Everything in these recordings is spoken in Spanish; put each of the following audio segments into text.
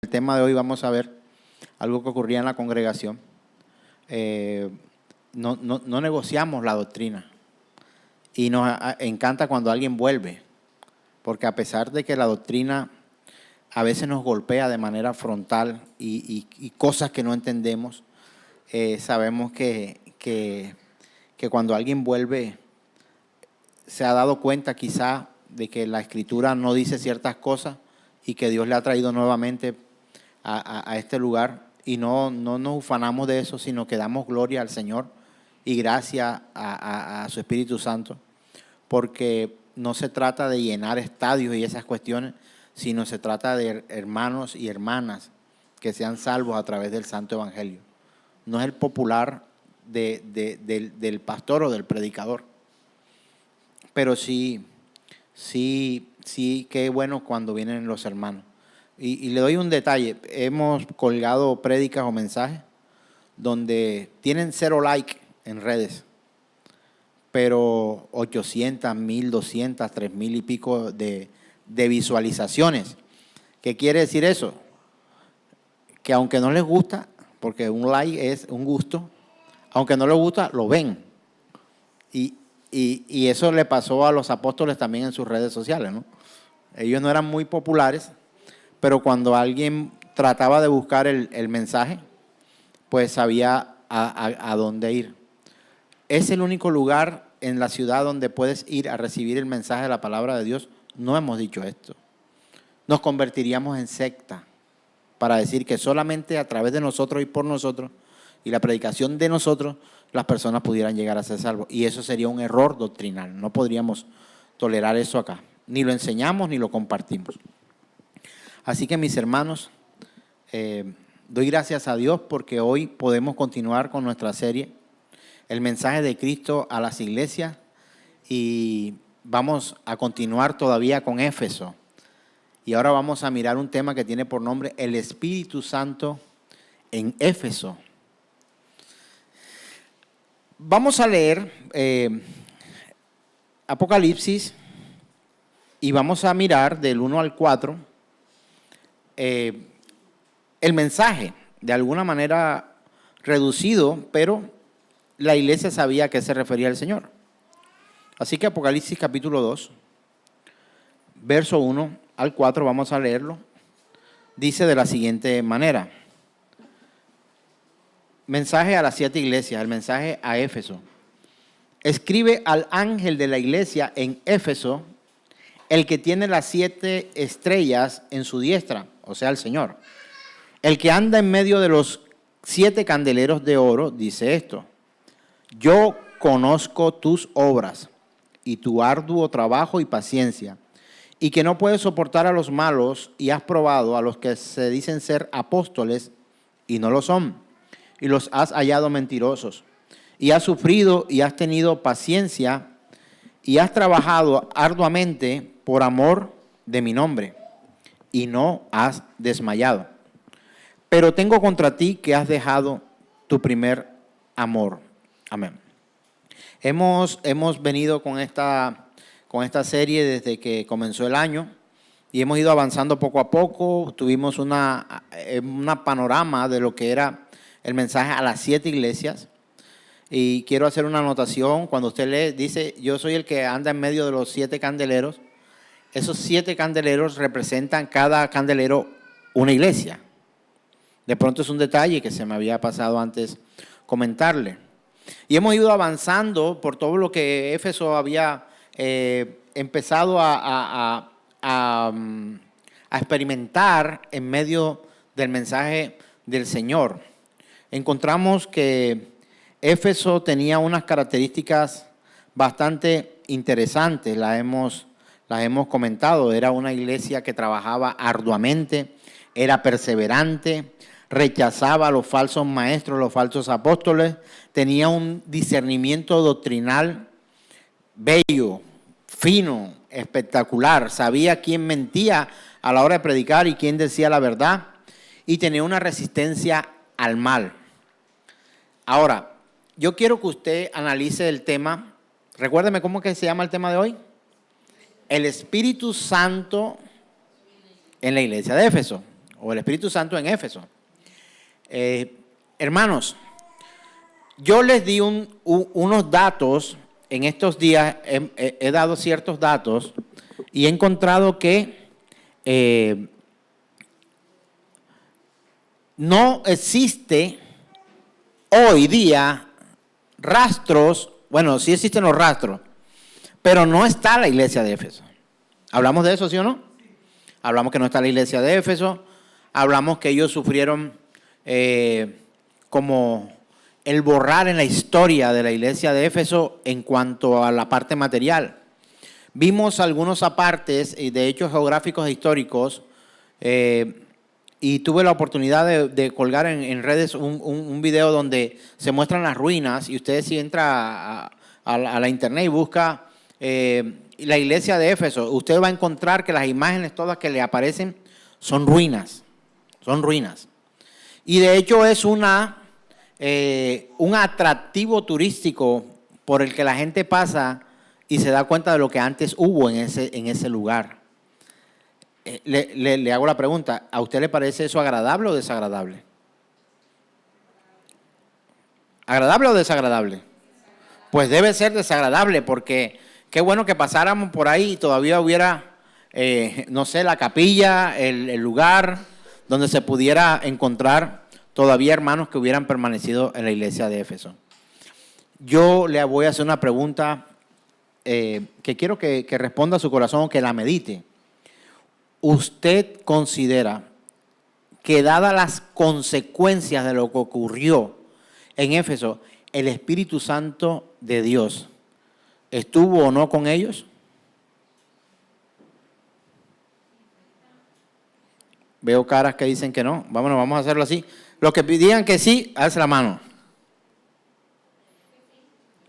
el tema de hoy vamos a ver algo que ocurría en la congregación. No negociamos la doctrina y nos encanta cuando alguien vuelve, porque a pesar de que la doctrina a veces nos golpea de manera frontal y cosas que no entendemos, sabemos que cuando alguien vuelve se ha dado cuenta quizá de que la Escritura no dice ciertas cosas y que Dios le ha traído nuevamente a este lugar, y no nos ufanamos de eso, sino que damos gloria al Señor y gracias a su Espíritu Santo, porque no se trata de llenar estadios y esas cuestiones, sino se trata de hermanos y hermanas que sean salvos a través del Santo Evangelio. No es el popular del pastor o del predicador, pero sí, qué bueno cuando vienen los hermanos. Y le doy un detalle: hemos colgado prédicas o mensajes donde tienen 0 like en redes, pero 800, 1200, 3000 y pico de visualizaciones. ¿Qué quiere decir eso? Que aunque no les gusta, porque un like es un gusto, aunque no les gusta, lo ven. Y eso le pasó a los apóstoles también en sus redes sociales, ¿no? Ellos no eran muy populares, pero cuando alguien trataba de buscar el mensaje, pues sabía a dónde ir. Es el único lugar en la ciudad donde puedes ir a recibir el mensaje de la palabra de Dios. No hemos dicho esto. Nos convertiríamos en secta para decir que solamente a través de nosotros y por nosotros y la predicación de nosotros las personas pudieran llegar a ser salvos. Y eso sería un error doctrinal. No podríamos tolerar eso acá. Ni lo enseñamos ni lo compartimos. Así que, mis hermanos, doy gracias a Dios porque hoy podemos continuar con nuestra serie, el mensaje de Cristo a las iglesias, y vamos a continuar todavía con Éfeso. Y ahora vamos a mirar un tema que tiene por nombre el Espíritu Santo en Éfeso. Vamos a leer Apocalipsis y vamos a mirar del 1 al 4 el mensaje, de alguna manera reducido, pero la iglesia sabía a qué se refería el Señor. Así que Apocalipsis capítulo 2, verso 1 al 4, vamos a leerlo. Dice de la siguiente manera: mensaje a las 7 iglesias, el mensaje a Éfeso. Escribe al ángel de la iglesia en Éfeso, el que tiene las 7 estrellas en su diestra, o sea, el Señor. El que anda en medio de los 7 candeleros de oro dice esto: yo conozco tus obras y tu arduo trabajo y paciencia, y que no puedes soportar a los malos, y has probado a los que se dicen ser apóstoles y no lo son, y los has hallado mentirosos, y has sufrido y has tenido paciencia, y has trabajado arduamente por amor de mi nombre, y no has desmayado. Pero tengo contra ti que has dejado tu primer amor. Amén. Hemos venido con esta serie desde que comenzó el año y hemos ido avanzando poco a poco. Tuvimos una panorama de lo que era el mensaje a las 7 iglesias. Y quiero hacer una anotación. Cuando usted lee, dice: yo soy el que anda en medio de los 7 candeleros. Esos 7 candeleros representan cada candelero una iglesia. De pronto es un detalle que se me había pasado antes comentarle. Y hemos ido avanzando por todo lo que Éfeso había empezado a experimentar en medio del mensaje del Señor. Encontramos que Éfeso tenía unas características bastante interesantes, las hemos comentado. Era una iglesia que trabajaba arduamente, era perseverante, rechazaba a los falsos maestros, los falsos apóstoles, tenía un discernimiento doctrinal bello, fino, espectacular, sabía quién mentía a la hora de predicar y quién decía la verdad, y tenía una resistencia al mal. Ahora, yo quiero que usted analice el tema. Recuérdeme cómo que se llama el tema de hoy. El Espíritu Santo en la iglesia de Éfeso. o el Espíritu Santo en Éfeso. Hermanos, yo les di unos datos, en estos días he dado ciertos datos y he encontrado que no existe hoy día rastros, bueno, sí existen los rastros, pero no está la iglesia de Éfeso. ¿Hablamos de eso, sí o no? Hablamos que no está la iglesia de Éfeso, hablamos que ellos sufrieron como el borrar en la historia de la iglesia de Éfeso en cuanto a la parte material. Vimos algunos apartes, de hechos geográficos e históricos, y tuve la oportunidad de colgar en redes un video donde se muestran las ruinas, y usted si entra a la internet y busca la iglesia de Éfeso, usted va a encontrar que las imágenes todas que le aparecen son ruinas, Y de hecho es un atractivo turístico por el que la gente pasa y se da cuenta de lo que antes hubo en ese lugar. Le hago la pregunta, ¿a usted le parece eso agradable o desagradable? ¿Agradable o desagradable? Pues debe ser desagradable, porque qué bueno que pasáramos por ahí y todavía hubiera, no sé, la capilla, el lugar donde se pudiera encontrar todavía hermanos que hubieran permanecido en la iglesia de Éfeso. Yo le voy a hacer una pregunta que quiero que responda a su corazón o que la medite. ¿Usted considera que dadas las consecuencias de lo que ocurrió en Éfeso, el Espíritu Santo de Dios estuvo o no con ellos? Veo caras que dicen que no. Vámonos, vamos a hacerlo así. Los que digan que sí, alce la mano.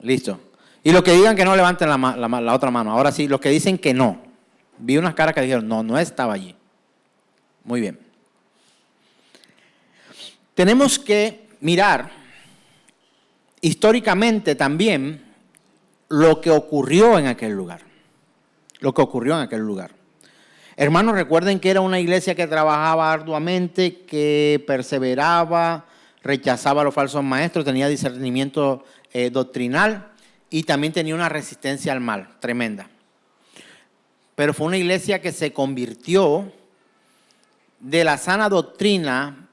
Listo. Y los que digan que no, levanten la otra mano. Ahora sí, los que dicen que no. Vi unas caras que dijeron, no estaba allí. Muy bien. Tenemos que mirar históricamente también lo que ocurrió en aquel lugar. Hermanos, recuerden que era una iglesia que trabajaba arduamente, que perseveraba, rechazaba a los falsos maestros, tenía discernimiento doctrinal y también tenía una resistencia al mal tremenda. Pero fue una iglesia que se convirtió de la sana doctrina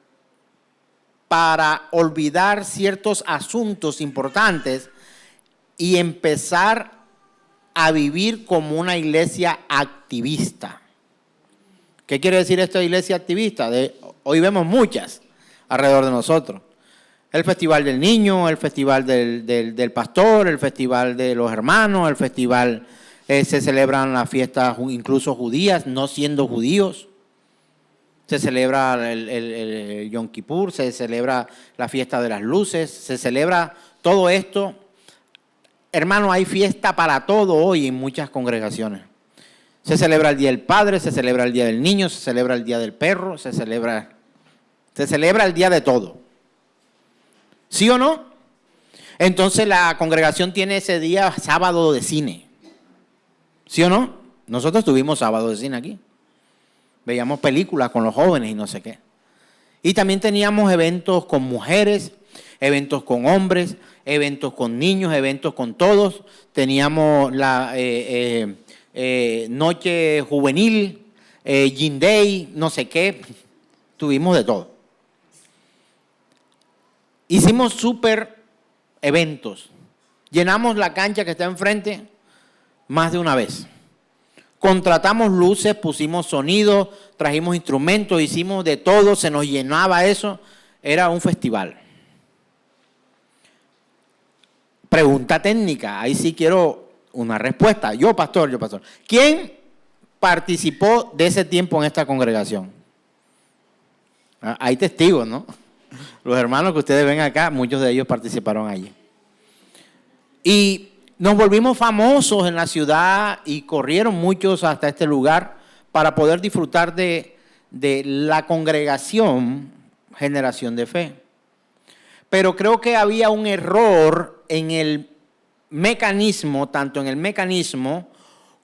para olvidar ciertos asuntos importantes y empezar a vivir como una iglesia activista. ¿Qué quiere decir esto de iglesia activista? Hoy vemos muchas alrededor de nosotros. El Festival del Niño, el Festival del Pastor, el Festival de los Hermanos, el Festival, se celebran las fiestas incluso judías, no siendo judíos. Se celebra el Yom Kippur, se celebra la fiesta de las luces, se celebra todo esto. Hermano, hay fiesta para todo hoy en muchas congregaciones. Se celebra el Día del Padre, se celebra el Día del Niño, se celebra el Día del Perro, se celebra el día de todo. ¿Sí o no? Entonces la congregación tiene ese día sábado de cine. ¿Sí o no? Nosotros tuvimos sábado de cine aquí. Veíamos películas con los jóvenes y no sé qué. Y también teníamos eventos con mujeres, eventos con hombres, eventos con niños, eventos con todos. Teníamos la noche juvenil, Gin Day, no sé qué. Tuvimos de todo. Hicimos súper eventos. Llenamos la cancha que está enfrente más de una vez. Contratamos luces, pusimos sonido, trajimos instrumentos, hicimos de todo, se nos llenaba eso. Era un festival. Pregunta técnica, ahí sí quiero una respuesta. Yo, pastor. ¿Quién participó de ese tiempo en esta congregación? Hay testigos, ¿no? Los hermanos que ustedes ven acá, muchos de ellos participaron allí. Y nos volvimos famosos en la ciudad y corrieron muchos hasta este lugar para poder disfrutar de la congregación Generación de Fe. Pero creo que había un error en el mecanismo, tanto en el mecanismo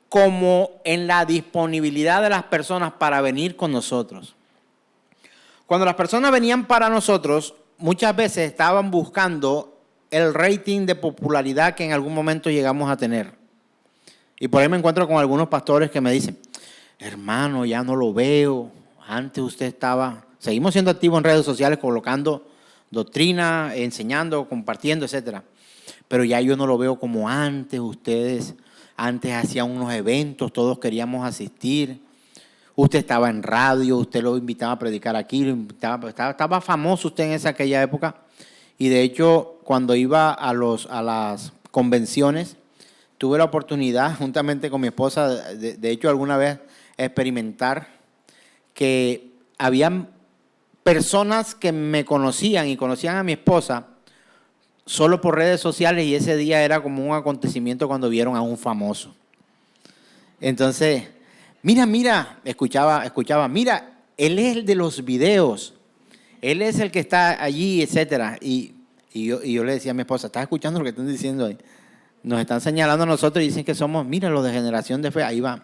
como en la disponibilidad de las personas para venir con nosotros. Cuando las personas venían para nosotros, muchas veces estaban buscando el rating de popularidad que en algún momento llegamos a tener. Y por ahí me encuentro con algunos pastores que me dicen, hermano, ya no lo veo. Antes usted estaba, seguimos siendo activos en redes sociales, colocando doctrina, enseñando, compartiendo, etcétera. Pero ya yo no lo veo como antes. Ustedes antes hacían unos eventos, todos queríamos asistir. Usted estaba en radio, usted lo invitaba a predicar aquí, estaba famoso usted en aquella época. Y de hecho, cuando iba a las convenciones, tuve la oportunidad, juntamente con mi esposa, de hecho alguna vez, experimentar que habían personas que me conocían y conocían a mi esposa solo por redes sociales, y ese día era como un acontecimiento cuando vieron a un famoso. Entonces, mira, escuchaba, mira, él es el de los videos, él es el que está allí, etcétera. Y yo le decía a mi esposa, ¿estás escuchando lo que están diciendo ahí? Nos están señalando a nosotros y dicen que somos, mira, los de generación de fe, ahí va.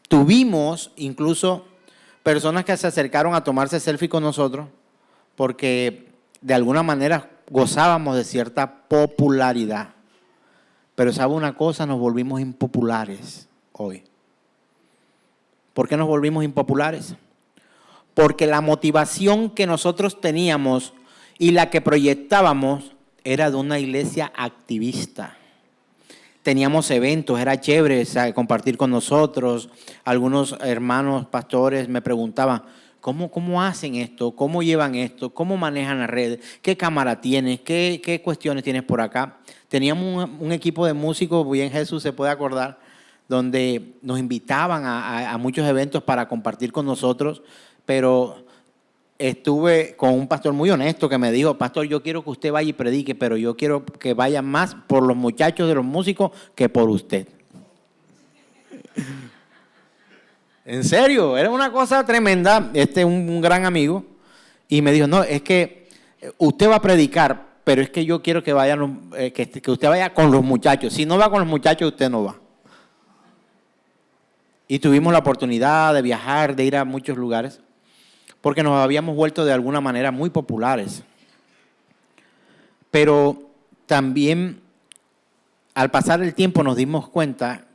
Tuvimos incluso personas que se acercaron a tomarse selfie con nosotros porque de alguna manera gozábamos de cierta popularidad. Pero ¿sabe una cosa? Nos volvimos impopulares hoy. ¿Por qué nos volvimos impopulares? Porque la motivación que nosotros teníamos y la que proyectábamos era de una iglesia activista. Teníamos eventos, era chévere compartir con nosotros. Algunos hermanos pastores me preguntaban, ¿cómo hacen esto? ¿Cómo llevan esto? ¿Cómo manejan las redes? ¿Qué cámara tienes? ¿Qué cuestiones tienes por acá? Teníamos un equipo de músicos, bien Jesús se puede acordar, donde nos invitaban a muchos eventos para compartir con nosotros, pero estuve con un pastor muy honesto que me dijo, pastor, yo quiero que usted vaya y predique, pero yo quiero que vaya más por los muchachos de los músicos que por usted. En serio, era una cosa tremenda. Un gran amigo, y me dijo, no, es que usted va a predicar, pero es que yo quiero que que usted vaya con los muchachos. Si no va con los muchachos, usted no va. Y tuvimos la oportunidad de viajar, de ir a muchos lugares, porque nos habíamos vuelto de alguna manera muy populares. Pero también, al pasar el tiempo, nos dimos cuenta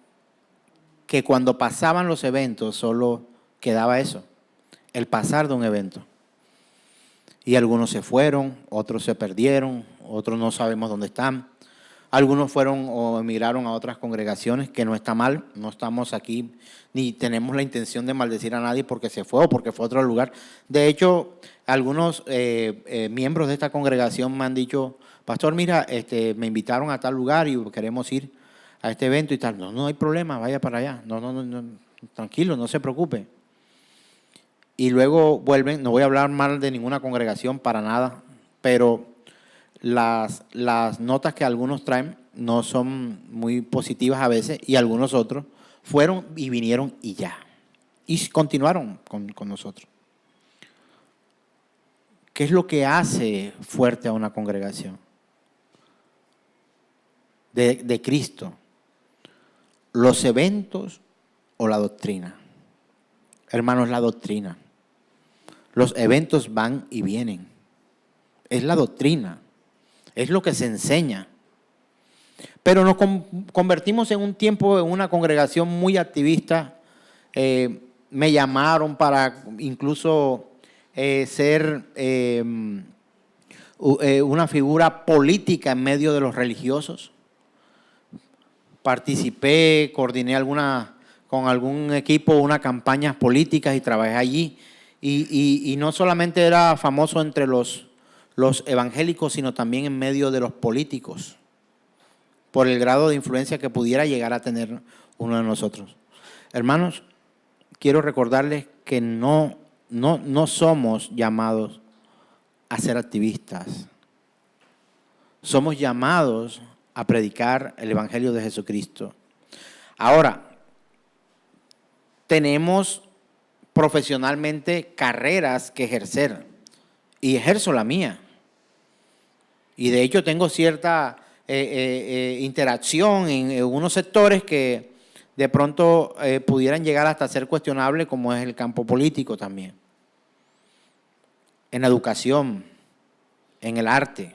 que cuando pasaban los eventos solo quedaba eso, el pasar de un evento. Y algunos se fueron, otros se perdieron, otros no sabemos dónde están. Algunos fueron o emigraron a otras congregaciones, que no está mal, no estamos aquí ni tenemos la intención de maldecir a nadie porque se fue o porque fue a otro lugar. De hecho, algunos miembros de esta congregación me han dicho, pastor, mira, me invitaron a tal lugar y queremos ir a este evento y tal. No hay problema, vaya para allá. No, tranquilo, no se preocupe. Y luego vuelven, no voy a hablar mal de ninguna congregación para nada, pero las notas que algunos traen no son muy positivas a veces, y algunos otros fueron y vinieron y ya. Y continuaron con nosotros. ¿Qué es lo que hace fuerte a una congregación de Cristo? ¿Los eventos o la doctrina? Hermanos, la doctrina. Los eventos van y vienen. Es la doctrina. Es lo que se enseña. Pero nos convertimos en un tiempo en una congregación muy activista. Me llamaron para incluso ser una figura política en medio de los religiosos. Participé, coordiné con algún equipo unas campañas políticas y trabajé allí. Y no solamente era famoso entre los evangélicos, sino también en medio de los políticos, por el grado de influencia que pudiera llegar a tener uno de nosotros. Hermanos, quiero recordarles que no somos llamados a ser activistas. Somos llamados a predicar el Evangelio de Jesucristo. Ahora, tenemos profesionalmente carreras que ejercer, y ejerzo la mía. Y de hecho tengo cierta interacción en unos sectores que de pronto pudieran llegar hasta ser cuestionables, como es el campo político también. en la educación, en el arte,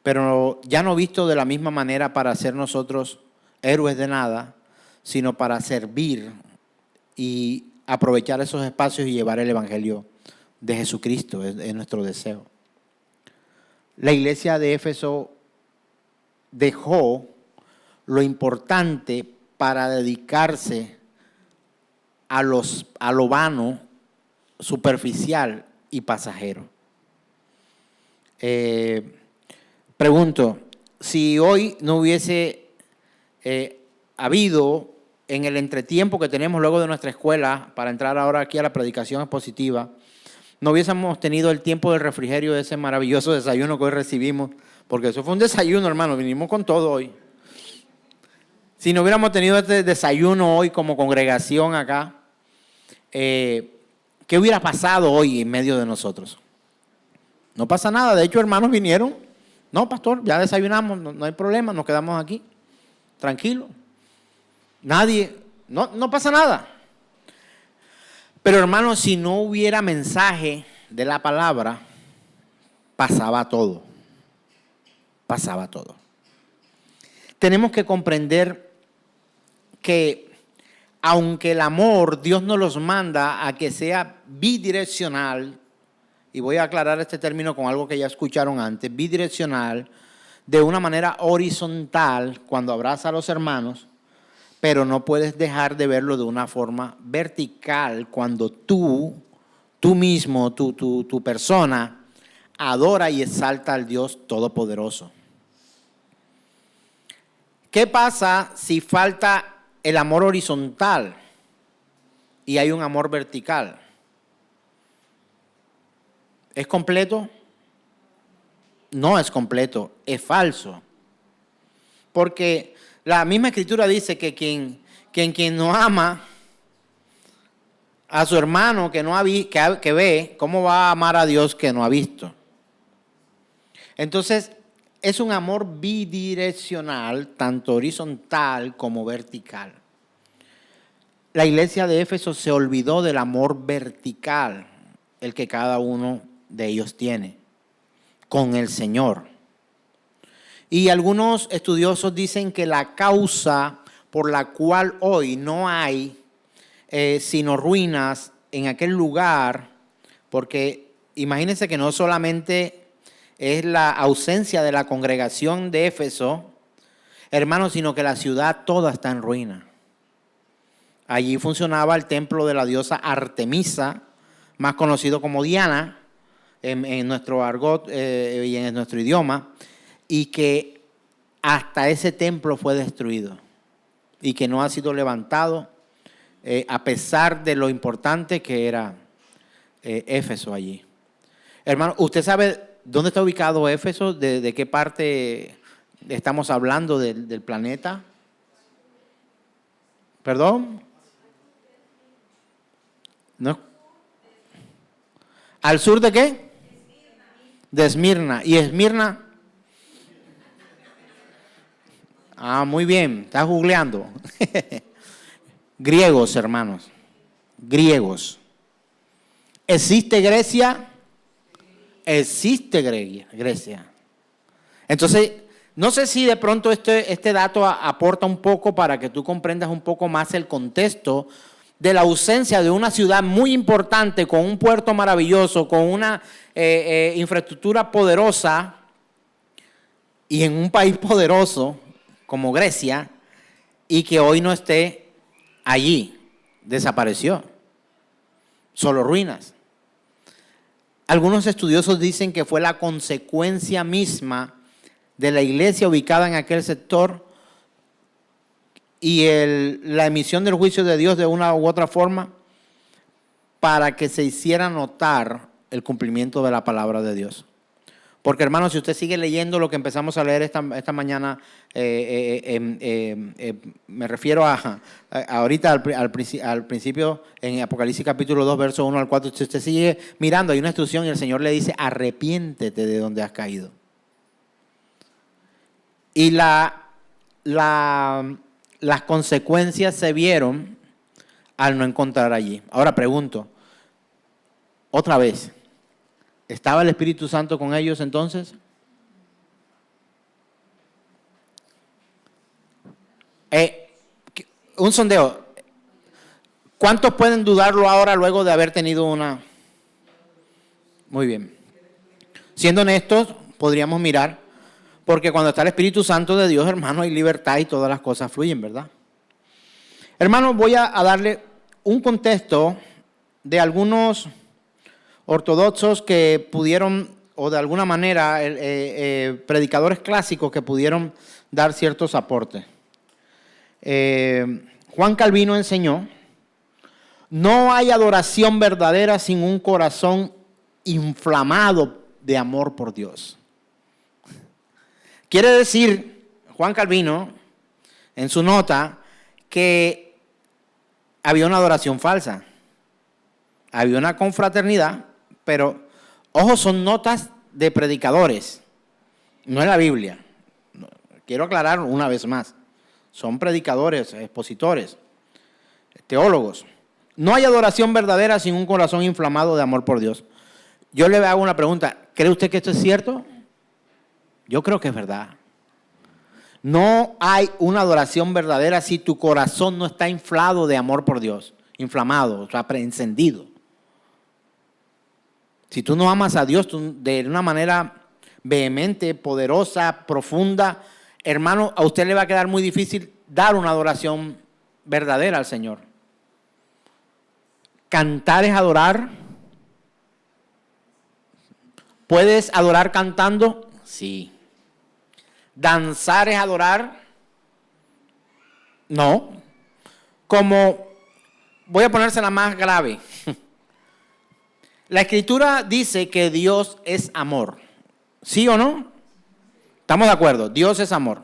pero ya no visto de la misma manera para ser nosotros héroes de nada, sino para servir y aprovechar esos espacios y llevar el Evangelio de Jesucristo, es nuestro deseo. La iglesia de Éfeso dejó lo importante para dedicarse a lo vano, superficial y pasajero. Pregunto, si hoy no hubiese habido en el entretiempo que tenemos luego de nuestra escuela, para entrar ahora aquí a la predicación expositiva, no hubiésemos tenido el tiempo del refrigerio de ese maravilloso desayuno que hoy recibimos, porque eso fue un desayuno, hermano, vinimos con todo hoy. Si no hubiéramos tenido este desayuno hoy como congregación acá, ¿qué hubiera pasado hoy en medio de nosotros? No pasa nada. De hecho, hermanos vinieron. No, pastor, ya desayunamos, no hay problema, nos quedamos aquí, tranquilo. Nadie, no pasa nada. Pero hermanos, si no hubiera mensaje de la palabra, pasaba todo. Pasaba todo. Tenemos que comprender que aunque el amor Dios nos los manda a que sea bidireccional, y voy a aclarar este término con algo que ya escucharon antes, bidireccional, de una manera horizontal cuando abraza a los hermanos, pero no puedes dejar de verlo de una forma vertical cuando tú mismo, tu persona, adora y exalta al Dios Todopoderoso. ¿Qué pasa si falta el amor horizontal y hay un amor vertical? ¿Es completo? No es completo, es falso. Porque la misma Escritura dice que quien no ama a su hermano que ve, ¿cómo va a amar a Dios que no ha visto? Entonces, es un amor bidireccional, tanto horizontal como vertical. La iglesia de Éfeso se olvidó del amor vertical, el que cada uno de ellos tiene, con el Señor. Y algunos estudiosos dicen que la causa por la cual hoy no hay sino ruinas en aquel lugar, porque imagínense que no solamente es la ausencia de la congregación de Éfeso, hermanos, sino que la ciudad toda está en ruina. Allí funcionaba el templo de la diosa Artemisa, más conocido como Diana, en nuestro argot y en nuestro idioma, y que hasta ese templo fue destruido y que no ha sido levantado a pesar de lo importante que era Éfeso allí. Hermano, ¿usted sabe dónde está ubicado Éfeso? ¿De qué parte estamos hablando del planeta? ¿Perdón? ¿No? ¿Al sur de qué? De Esmirna. ¿Y Esmirna? Ah, muy bien, estás googleando. Griegos, hermanos. Griegos. ¿Existe Grecia? Existe Grecia. Entonces, no sé si de pronto este dato aporta un poco para que tú comprendas un poco más el contexto de la ausencia de una ciudad muy importante, con un puerto maravilloso, con una infraestructura poderosa y en un país poderoso como Grecia, y que hoy no esté allí. Desapareció. Solo ruinas. Algunos estudiosos dicen que fue la consecuencia misma de la iglesia ubicada en aquel sector y la emisión del juicio de Dios de una u otra forma para que se hiciera notar el cumplimiento de la palabra de Dios. Porque, hermanos, si usted sigue leyendo lo que empezamos a leer esta mañana, me refiero ahorita al principio en Apocalipsis capítulo 2, verso 1 al 4, si usted sigue mirando, hay una instrucción y el Señor le dice, arrepiéntete de donde has caído. Y las consecuencias se vieron al no encontrar allí. Ahora pregunto, otra vez, ¿Estaba el Espíritu Santo con ellos entonces? Un sondeo. ¿Cuántos pueden dudarlo ahora luego de haber tenido una? Muy bien. Siendo honestos, podríamos mirar, porque cuando está el Espíritu Santo de Dios, hermano, hay libertad y todas las cosas fluyen, ¿verdad? Hermano, voy a darle un contexto de algunos ortodoxos que pudieron, o de alguna manera, predicadores clásicos que pudieron dar ciertos aportes. Juan Calvino enseñó: no hay adoración verdadera sin un corazón inflamado de amor por Dios. Quiere decir, Juan Calvino, en su nota, que había una adoración falsa. Había una confraternidad, pero, ojo, son notas de predicadores, no es la Biblia. Quiero aclarar una vez más. Son predicadores, expositores, teólogos. No hay adoración verdadera sin un corazón inflamado de amor por Dios. Yo le hago una pregunta. ¿Cree usted que esto es cierto? Yo creo que es verdad. No hay una adoración verdadera si tu corazón no está inflado de amor por Dios. Inflamado, o sea, encendido. Si tú no amas a Dios de una manera vehemente, poderosa, profunda, hermano, a usted le va a quedar muy difícil dar una adoración verdadera al Señor. Cantar es adorar. ¿Puedes adorar cantando? Sí. ¿Danzar es adorar? No. Como, voy a ponérsela más grave. La Escritura dice que Dios es amor. ¿Sí o no? ¿Estamos de acuerdo? Dios es amor.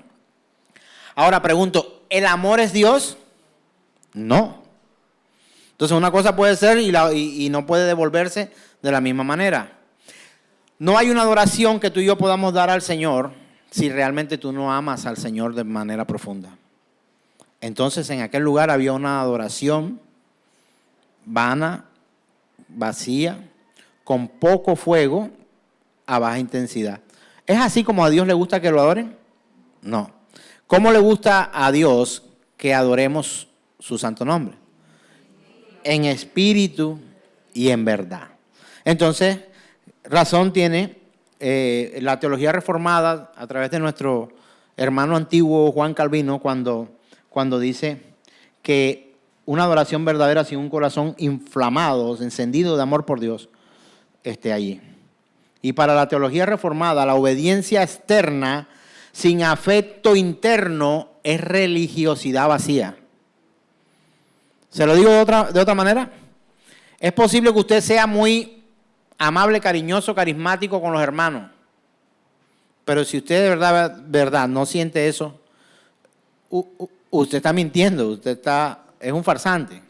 Ahora pregunto, ¿el amor es Dios? No. Entonces una cosa puede ser y no puede devolverse de la misma manera. No hay una adoración que tú y yo podamos dar al Señor si realmente tú no amas al Señor de manera profunda. Entonces en aquel lugar había una adoración vana, vacía, con poco fuego, a baja intensidad. ¿Es así como a Dios le gusta que lo adoren? No. ¿Cómo le gusta a Dios que adoremos su santo nombre? En espíritu y en verdad. Entonces, razón tiene la teología reformada a través de nuestro hermano antiguo Juan Calvino cuando dice que una adoración verdadera sin un corazón inflamado, encendido de amor por Dios, esté allí. Y para la teología reformada, la obediencia externa sin afecto interno es religiosidad vacía. ¿Se lo digo de otra manera? Es posible que usted sea muy amable, cariñoso, carismático con los hermanos, pero si usted de verdad no siente eso, usted está mintiendo, es un farsante.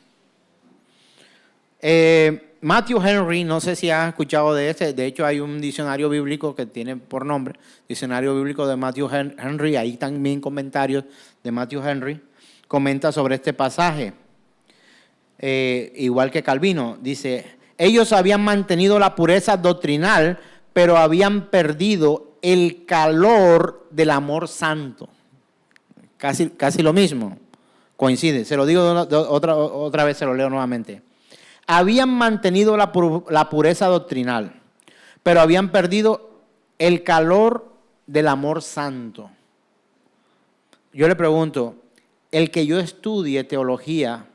Matthew Henry, no sé si has escuchado de este, de hecho hay un diccionario bíblico que tiene por nombre, Diccionario Bíblico de Matthew Henry, ahí también comentarios de Matthew Henry, comenta sobre este pasaje, igual que Calvino, dice: ellos habían mantenido la pureza doctrinal, pero habían perdido el calor del amor santo. Casi lo mismo, coincide, se lo digo otra vez, se lo leo nuevamente. Habían mantenido la pureza doctrinal, pero habían perdido el calor del amor santo. Yo le pregunto, ¿el que yo estudie teología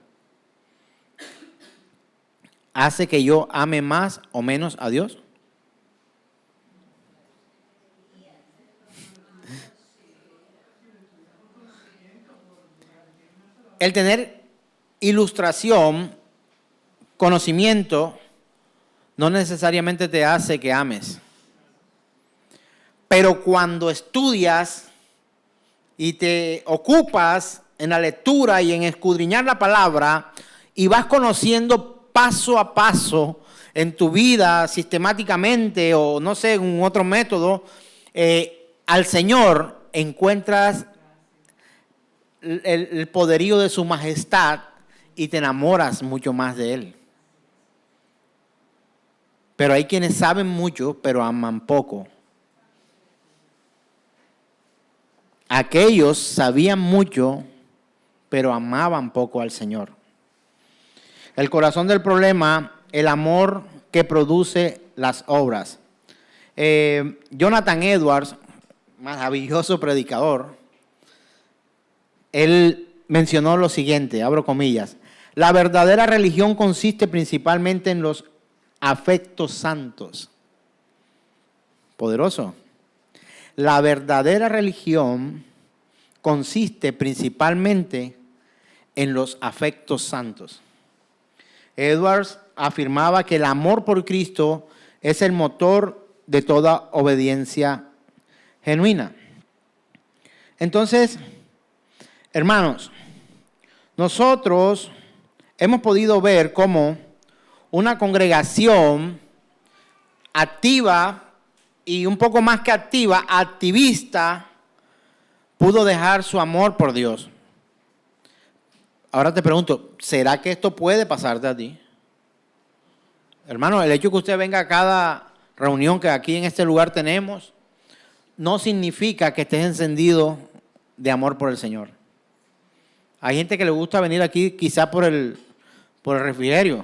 hace que yo ame más o menos a Dios? El tener ilustración, conocimiento, no necesariamente te hace que ames. Pero cuando estudias y te ocupas en la lectura y en escudriñar la palabra y vas conociendo paso a paso en tu vida sistemáticamente o no sé, en un otro método, al Señor, encuentras el poderío de su majestad y te enamoras mucho más de Él. Pero hay quienes saben mucho, pero aman poco. Aquellos sabían mucho, pero amaban poco al Señor. El corazón del problema, el amor que produce las obras. Jonathan Edwards, maravilloso predicador, él mencionó lo siguiente, abro comillas: la verdadera religión consiste principalmente en los afectos santos. Poderoso. La verdadera religión consiste principalmente en los afectos santos. Edwards afirmaba que el amor por Cristo es el motor de toda obediencia genuina. Entonces, hermanos, nosotros hemos podido ver cómo una congregación activa y un poco más que activa, activista, pudo dejar su amor por Dios. Ahora te pregunto, ¿será que esto puede pasarte a ti? Hermano, el hecho que usted venga a cada reunión que aquí en este lugar tenemos, no significa que estés encendido de amor por el Señor. Hay gente que le gusta venir aquí quizá por el refrigerio.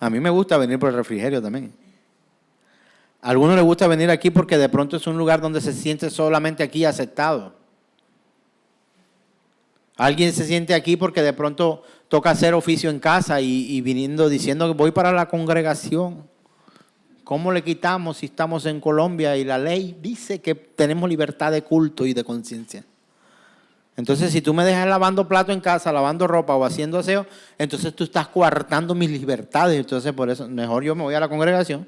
A mí me gusta venir por el refrigerio también. A algunos les gusta venir aquí porque de pronto es un lugar donde se siente solamente aquí aceptado. Alguien se siente aquí porque de pronto toca hacer oficio en casa y viniendo diciendo que voy para la congregación. ¿Cómo le quitamos si estamos en Colombia y la ley dice que tenemos libertad de culto y de conciencia? Entonces, si tú me dejas lavando plato en casa, lavando ropa o haciendo aseo, entonces tú estás coartando mis libertades. Entonces, por eso, mejor yo me voy a la congregación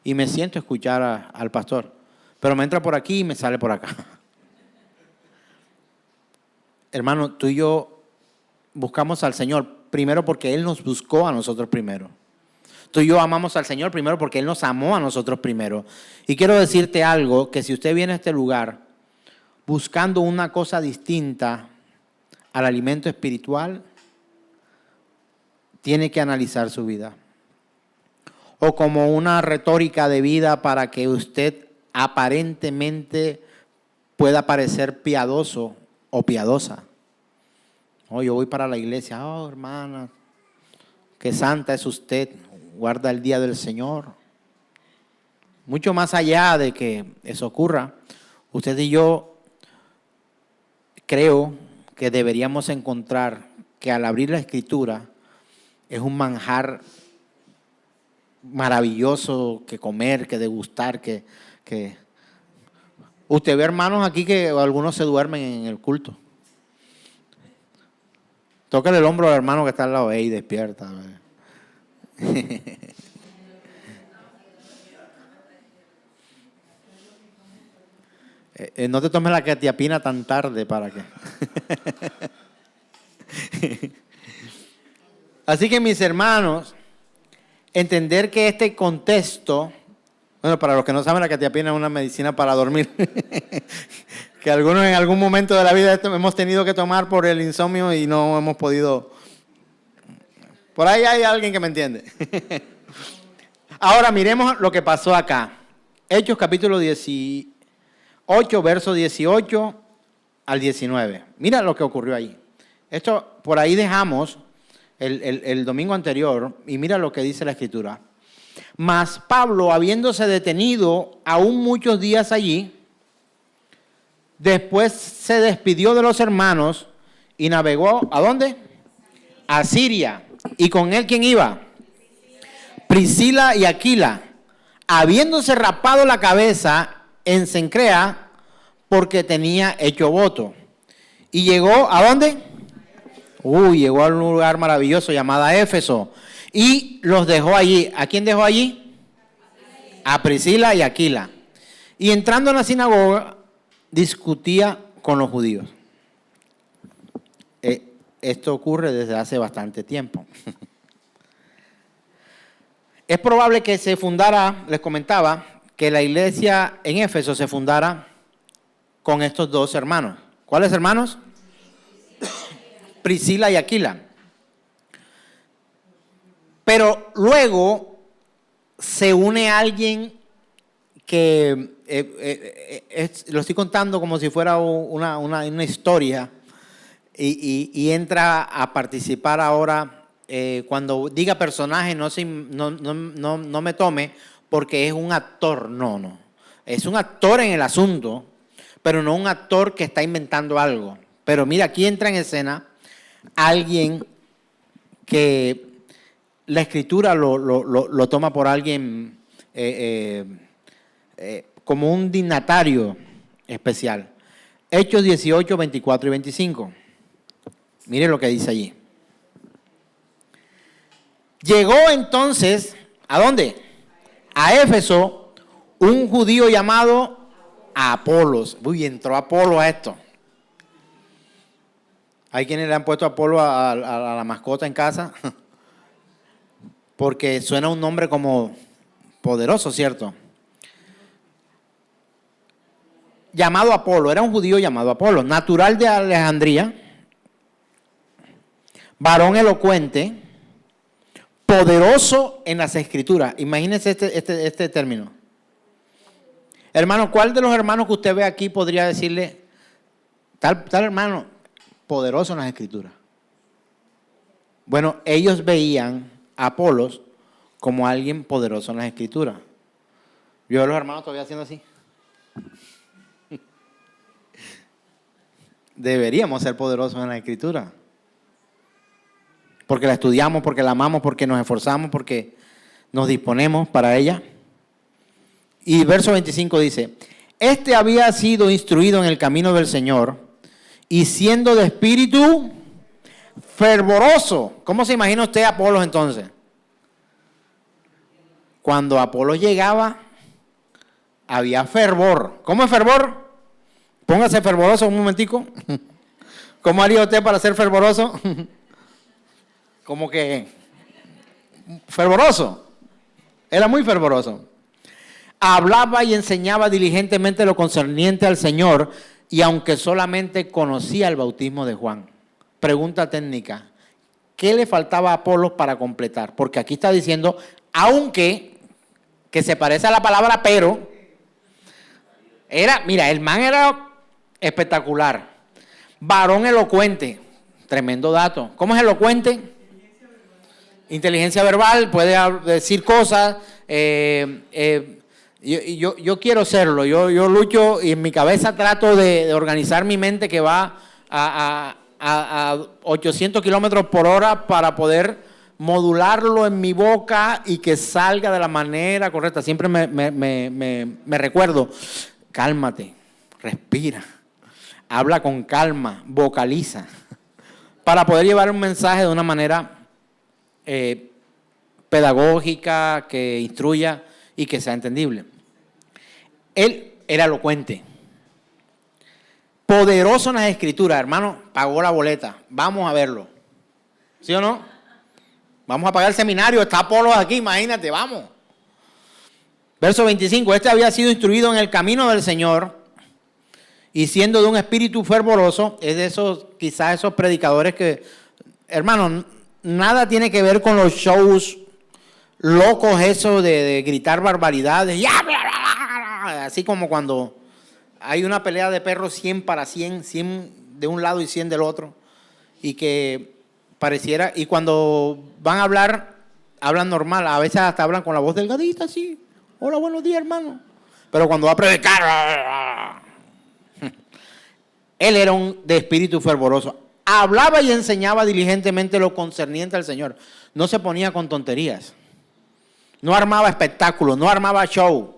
y me siento a escuchar al pastor. Pero me entra por aquí y me sale por acá. Hermano, tú y yo buscamos al Señor primero porque Él nos buscó a nosotros primero. Tú y yo amamos al Señor primero porque Él nos amó a nosotros primero. Y quiero decirte algo, que si usted viene a este lugar buscando una cosa distinta al alimento espiritual, tiene que analizar su vida. O como una retórica de vida para que usted aparentemente pueda parecer piadoso o piadosa. Oh, yo voy para la iglesia. Oh, hermana, qué santa es usted. Guarda el día del Señor. Mucho más allá de que eso ocurra, usted y yo creo que deberíamos encontrar que al abrir la Escritura es un manjar maravilloso que comer, que degustar, que usted ve hermanos aquí que algunos se duermen en el culto. Tócale el hombro al hermano que está al lado, y despierta. No te tomes la quetiapina tan tarde para que. Así que mis hermanos, entender que este contexto, bueno, para los que no saben, la quetiapina es una medicina para dormir, que algunos en algún momento de la vida hemos tenido que tomar por el insomnio y no hemos podido. Por ahí hay alguien que me entiende. Ahora miremos lo que pasó acá. Hechos capítulo 18, verso 18 al 19. Mira lo que ocurrió ahí. Esto por ahí dejamos el domingo anterior y mira lo que dice la Escritura. Mas Pablo, habiéndose detenido aún muchos días allí, después se despidió de los hermanos y navegó, ¿a dónde? A Siria. ¿Y con él quién iba? Priscila y Aquila, habiéndose rapado la cabeza en Cencrea porque tenía hecho voto. Y llegó, ¿a dónde? Llegó a un lugar maravilloso llamado Éfeso. Y los dejó allí. ¿A quién dejó allí? A Priscila y Aquila. Y entrando en la sinagoga, discutía con los judíos. Esto ocurre desde hace bastante tiempo. Es probable que se fundara, les comentaba, que la iglesia en Éfeso se fundara con estos dos hermanos. ¿Cuáles hermanos? Priscila y Aquila. Pero luego se une alguien que lo estoy contando como si fuera una historia y entra a participar ahora. Cuando diga personaje no me tome porque es un actor, no. Es un actor en el asunto, pero no un actor que está inventando algo. Pero mira, aquí entra en escena alguien que la escritura lo toma por alguien como un dignatario especial. Hechos 18, 24 y 25. Mire lo que dice allí. Llegó entonces, ¿a dónde? A Éfeso, un judío llamado Apolos. Uy, entró Apolo a esto. Hay quienes le han puesto Apolo a la mascota en casa, porque suena un nombre como poderoso, ¿cierto? Llamado Apolo, era un judío llamado Apolo, natural de Alejandría, varón elocuente, poderoso en las escrituras. Imagínense este término. Hermano, ¿cuál de los hermanos que usted ve aquí podría decirle, tal hermano, poderoso en las escrituras? Bueno, ellos veían a Apolos como alguien poderoso en las escrituras. Yo veo a los hermanos todavía haciendo así. Deberíamos ser poderosos en la escritura. Porque la estudiamos, porque la amamos, porque nos esforzamos, porque nos disponemos para ella. Y verso 25 dice, este había sido instruido en el camino del Señor y siendo de espíritu fervoroso. ¿Cómo se imagina usted a Apolos entonces? Cuando Apolos llegaba, había fervor. ¿Cómo es fervor? Póngase fervoroso un momentico. ¿Cómo haría usted para ser fervoroso? Como que fervoroso. Era muy fervoroso. Hablaba y enseñaba diligentemente lo concerniente al Señor, y aunque solamente conocía el bautismo de Juan. Pregunta técnica. ¿Qué le faltaba a Apolos para completar? Porque aquí está diciendo, aunque, que se parece a la palabra pero, mira, el man era espectacular. Varón elocuente. Tremendo dato. ¿Cómo es elocuente? Inteligencia verbal, puede decir cosas. Yo quiero serlo. Yo lucho y en mi cabeza trato de organizar mi mente que va a 800 kilómetros por hora para poder modularlo en mi boca y que salga de la manera correcta. Siempre me recuerdo, cálmate, respira, habla con calma, vocaliza, para poder llevar un mensaje de una manera pedagógica, que instruya y que sea entendible. Él era elocuente, poderoso en las escrituras, hermano, pagó la boleta, vamos a verlo, ¿sí o no? Vamos a pagar el seminario, está Apolo aquí, imagínate, vamos. Verso 25, este había sido instruido en el camino del Señor y siendo de un espíritu fervoroso, es de esos, quizás esos predicadores que, hermano, nada tiene que ver con los shows locos, eso de gritar barbaridades, así como cuando hay una pelea de perros 100 para 100, 100 de un lado y 100 del otro, y que pareciera, y cuando van a hablar, hablan normal, a veces hasta hablan con la voz delgadita, así, hola, buenos días, hermano, pero cuando va a predicar, él era de espíritu fervoroso, hablaba y enseñaba diligentemente lo concerniente al Señor, no se ponía con tonterías, no armaba espectáculos, no armaba show,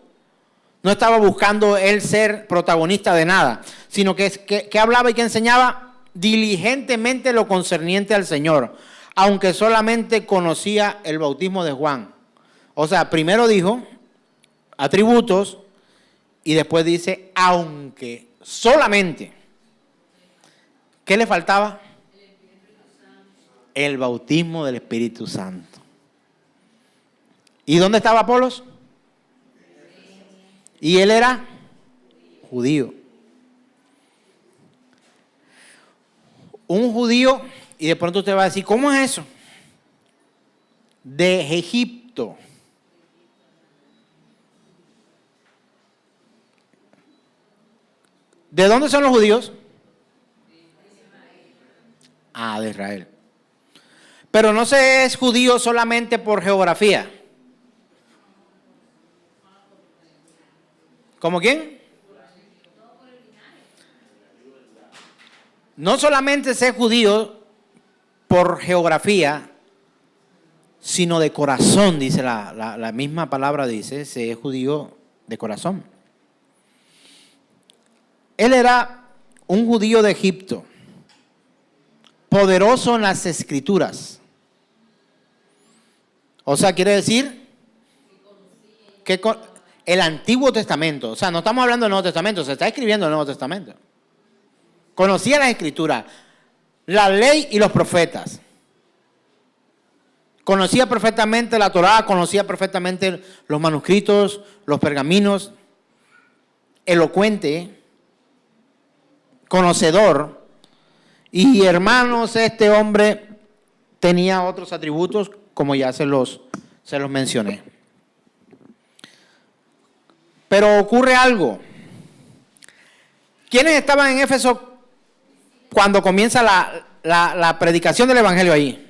no estaba buscando él ser protagonista de nada, sino que hablaba y que enseñaba diligentemente lo concerniente al Señor, aunque solamente conocía el bautismo de Juan. O sea, primero dijo atributos y después dice aunque solamente. ¿Qué le faltaba? El bautismo del Espíritu Santo. ¿Y dónde estaba Apolos? Y él era judío. Un judío, y de pronto usted va a decir, ¿cómo es eso? De Egipto. ¿De dónde son los judíos? Ah, de Israel. Pero no se es judío solamente por geografía. ¿Cómo quién? No solamente se es judío por geografía, sino de corazón, dice la misma palabra, dice, se es judío de corazón. Él era un judío de Egipto, poderoso en las escrituras. O sea, quiere decir que el Antiguo Testamento, o sea, no estamos hablando del Nuevo Testamento, se está escribiendo el Nuevo Testamento. Conocía las escrituras, la ley y los profetas. Conocía perfectamente la Torá, conocía perfectamente los manuscritos, los pergaminos, elocuente, conocedor. Y hermanos, este hombre tenía otros atributos, como ya se los mencioné. Pero ocurre algo. ¿Quiénes estaban en Éfeso cuando comienza la predicación del Evangelio ahí?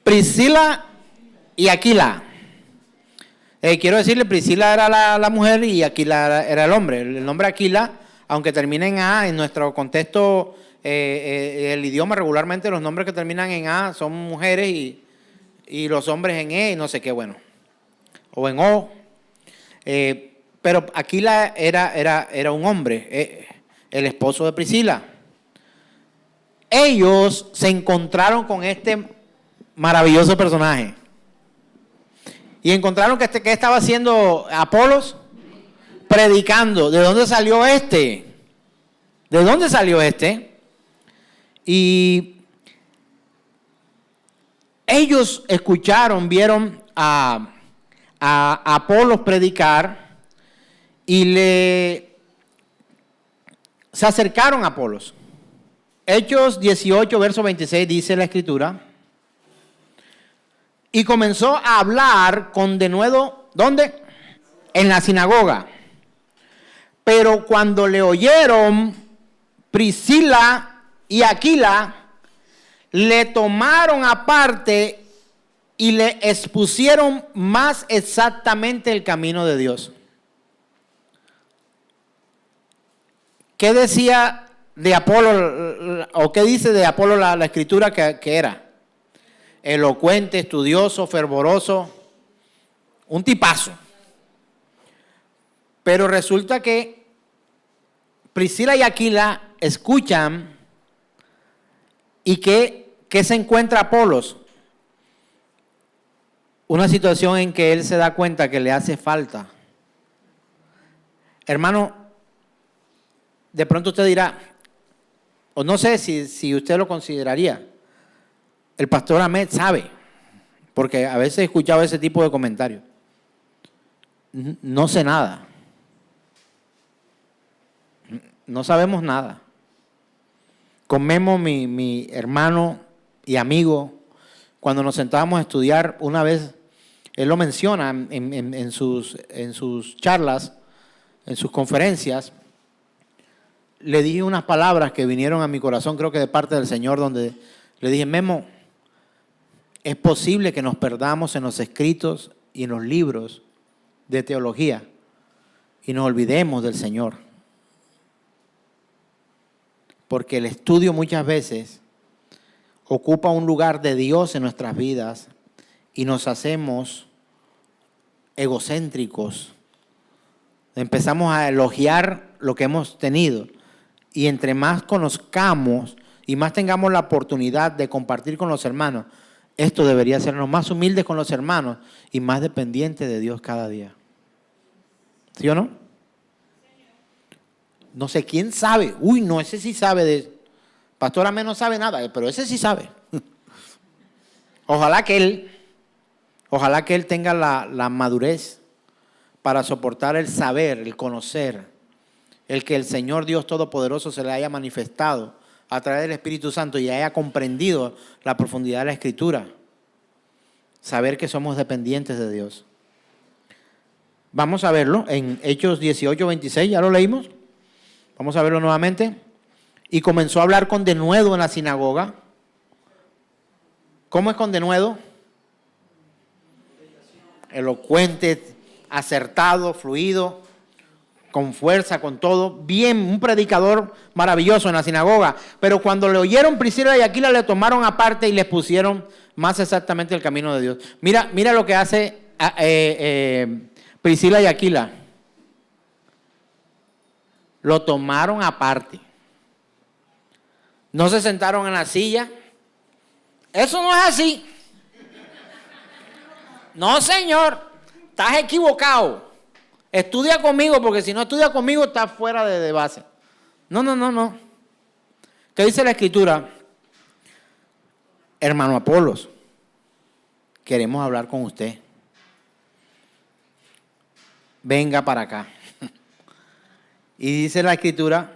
Priscila y Aquila. Quiero decirle, Priscila era la mujer y Aquila era el hombre. El nombre Aquila, aunque termina en A, en nuestro contexto, el idioma regularmente los nombres que terminan en A son mujeres y los hombres en E y no sé qué, bueno. O en O. Pero Aquila era un hombre, el esposo de Priscila. Ellos se encontraron con este maravilloso personaje. Y encontraron que estaba haciendo Apolos, predicando. ¿De dónde salió este? ¿De dónde salió este? Y ellos escucharon, vieron a Apolos predicar y se acercaron a Apolos. Hechos 18, verso 26 dice la Escritura. Y comenzó a hablar con denuedo, ¿dónde? En la sinagoga. Pero cuando le oyeron, Priscila y Aquila le tomaron aparte y le expusieron más exactamente el camino de Dios. ¿Qué decía de Apolo, o qué dice de Apolo la Escritura que era? Elocuente, estudioso, fervoroso, un tipazo. Pero resulta que Priscila y Aquila escuchan y que se encuentra Apolos. Una situación en que él se da cuenta que le hace falta. Hermano, de pronto usted dirá, o no sé si usted lo consideraría, el pastor Ahmed sabe, porque a veces he escuchado ese tipo de comentarios. No sé nada. No sabemos nada. Con Memo, mi hermano y amigo, cuando nos sentábamos a estudiar, una vez, él lo menciona en sus charlas, en sus conferencias, le dije unas palabras que vinieron a mi corazón, creo que de parte del Señor, donde le dije, Memo, es posible que nos perdamos en los escritos y en los libros de teología y nos olvidemos del Señor. Porque el estudio muchas veces ocupa un lugar de Dios en nuestras vidas y nos hacemos egocéntricos. Empezamos a elogiar lo que hemos tenido y entre más conozcamos y más tengamos la oportunidad de compartir con los hermanos, esto debería hacernos más humildes con los hermanos y más dependientes de Dios cada día. ¿Sí o no? No sé, ¿quién sabe? Uy, no, ese sí sabe de... Pastor Amén no sabe nada, pero ese sí sabe. Ojalá que él tenga la madurez para soportar el saber, el conocer, el que el Señor Dios Todopoderoso se le haya manifestado a través del Espíritu Santo y haya comprendido la profundidad de la Escritura. Saber que somos dependientes de Dios. Vamos a verlo en Hechos 18, 26, ¿ya lo leímos? Vamos a verlo nuevamente. Y comenzó a hablar con denuedo en la sinagoga. ¿Cómo es con denuedo? Elocuente, acertado, fluido, con fuerza, con todo. Bien, un predicador maravilloso en la sinagoga. Pero cuando le oyeron Priscila y Aquila, le tomaron aparte y les pusieron más exactamente el camino de Dios. Mira lo que hace Priscila y Aquila. Lo tomaron aparte. No se sentaron en la silla. Eso no es así. No, señor. Estás equivocado. Estudia conmigo, porque si no estudia conmigo, estás fuera de base. No. ¿Qué dice la Escritura? Hermano Apolos, queremos hablar con usted. Venga para acá. Y dice la Escritura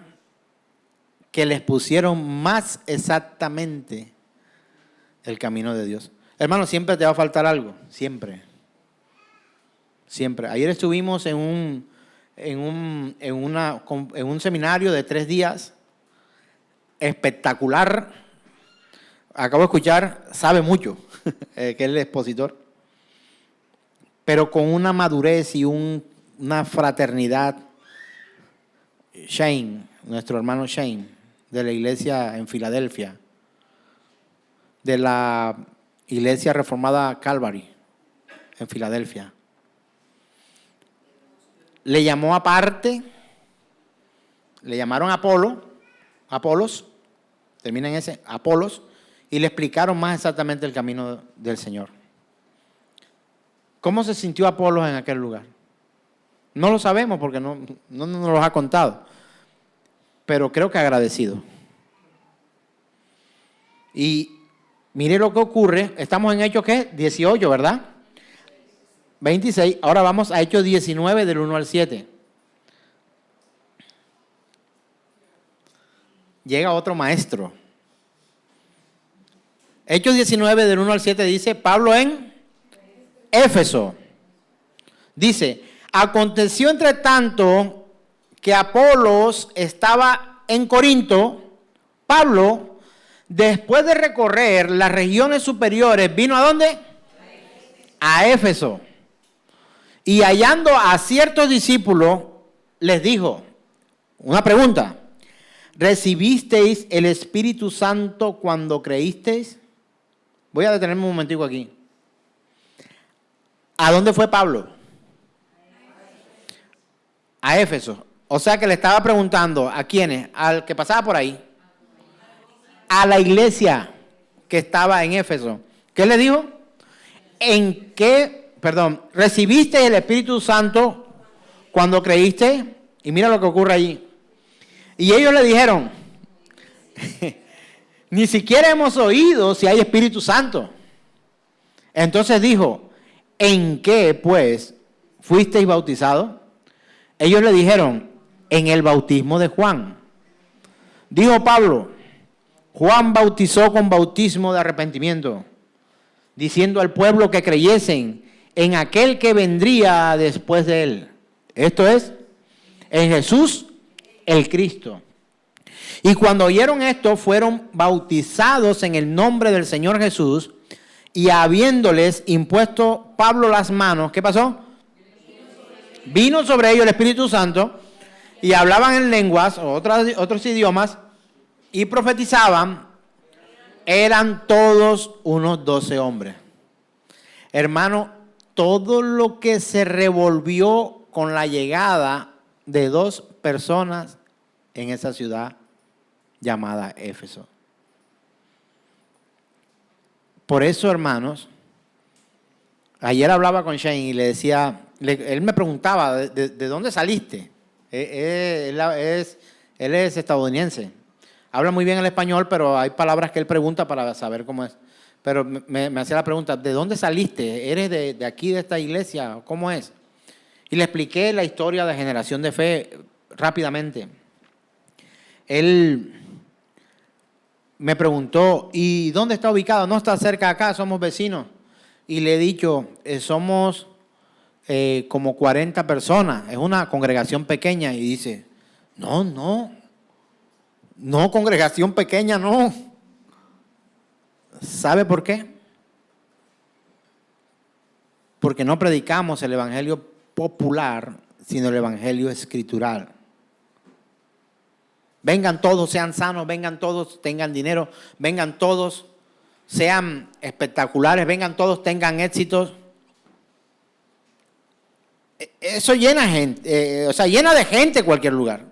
que les pusieron más exactamente el camino de Dios. Hermano, siempre te va a faltar algo, siempre. Ayer estuvimos en un seminario de 3 días, espectacular. Acabo de escuchar, sabe mucho, que es el expositor, pero con una madurez y una fraternidad. Shane, nuestro hermano Shane, de la iglesia en Filadelfia, de la iglesia reformada Calvary, en Filadelfia. Le llamó aparte, le llamaron Apolos, termina en ese, Apolos, y le explicaron más exactamente el camino del Señor. ¿Cómo se sintió Apolos en aquel lugar? No lo sabemos porque no nos lo ha contado, pero creo que agradecido. Y mire lo que ocurre, estamos en Hechos, ¿qué? 18, ¿verdad? 26, ahora vamos a Hechos 19 del 1 al 7. Llega otro maestro. Hechos 19 del 1 al 7 dice, Pablo en Éfeso. Dice, aconteció entre tanto que Apolos estaba en Corinto, Pablo, después de recorrer las regiones superiores, ¿vino a dónde? A Éfeso. Y hallando a ciertos discípulos, les dijo, una pregunta, ¿recibisteis el Espíritu Santo cuando creísteis? Voy a detenerme un momentico aquí. ¿A dónde fue Pablo? A Éfeso. O sea que le estaba preguntando, ¿a quiénes? Al que pasaba por ahí. A la iglesia que estaba en Éfeso. ¿Qué le dijo? ¿Recibiste el Espíritu Santo cuando creíste? Y mira lo que ocurre allí. Y ellos le dijeron, ni siquiera hemos oído si hay Espíritu Santo. Entonces dijo, ¿en qué pues fuisteis bautizados? Ellos le dijeron, en el bautismo de Juan. Dijo Pablo, Juan bautizó con bautismo de arrepentimiento, diciendo al pueblo que creyesen en aquel que vendría después de él. Esto es, en Jesús el Cristo. Y cuando oyeron esto, fueron bautizados en el nombre del Señor Jesús, y habiéndoles impuesto Pablo las manos, ¿qué pasó? Vino sobre ellos el Espíritu Santo, y hablaban en lenguas, o otros idiomas, y profetizaban. Eran todos unos 12 hombres. Hermano, todo lo que se revolvió con la llegada de 2 personas en esa ciudad llamada Éfeso. Por eso, hermanos, ayer hablaba con Shane y le decía, él me preguntaba, ¿de dónde saliste? Él es estadounidense. Habla muy bien el español, pero hay palabras que él pregunta para saber cómo es. Pero me hacía la pregunta, ¿de dónde saliste? ¿Eres de aquí, de esta iglesia? ¿Cómo es? Y le expliqué la historia de Generación de Fe rápidamente. Él me preguntó, ¿y dónde está ubicado? No está cerca de acá, somos vecinos. Y le he dicho, somos como 40 personas, es una congregación pequeña. Y dice, No, no. No, congregación pequeña, no. ¿Sabe por qué? Porque no predicamos el evangelio popular, sino el evangelio escritural. Vengan todos, sean sanos, vengan todos, tengan dinero, vengan todos, sean espectaculares, vengan todos, tengan éxitos. Eso llena gente, llena de gente cualquier lugar.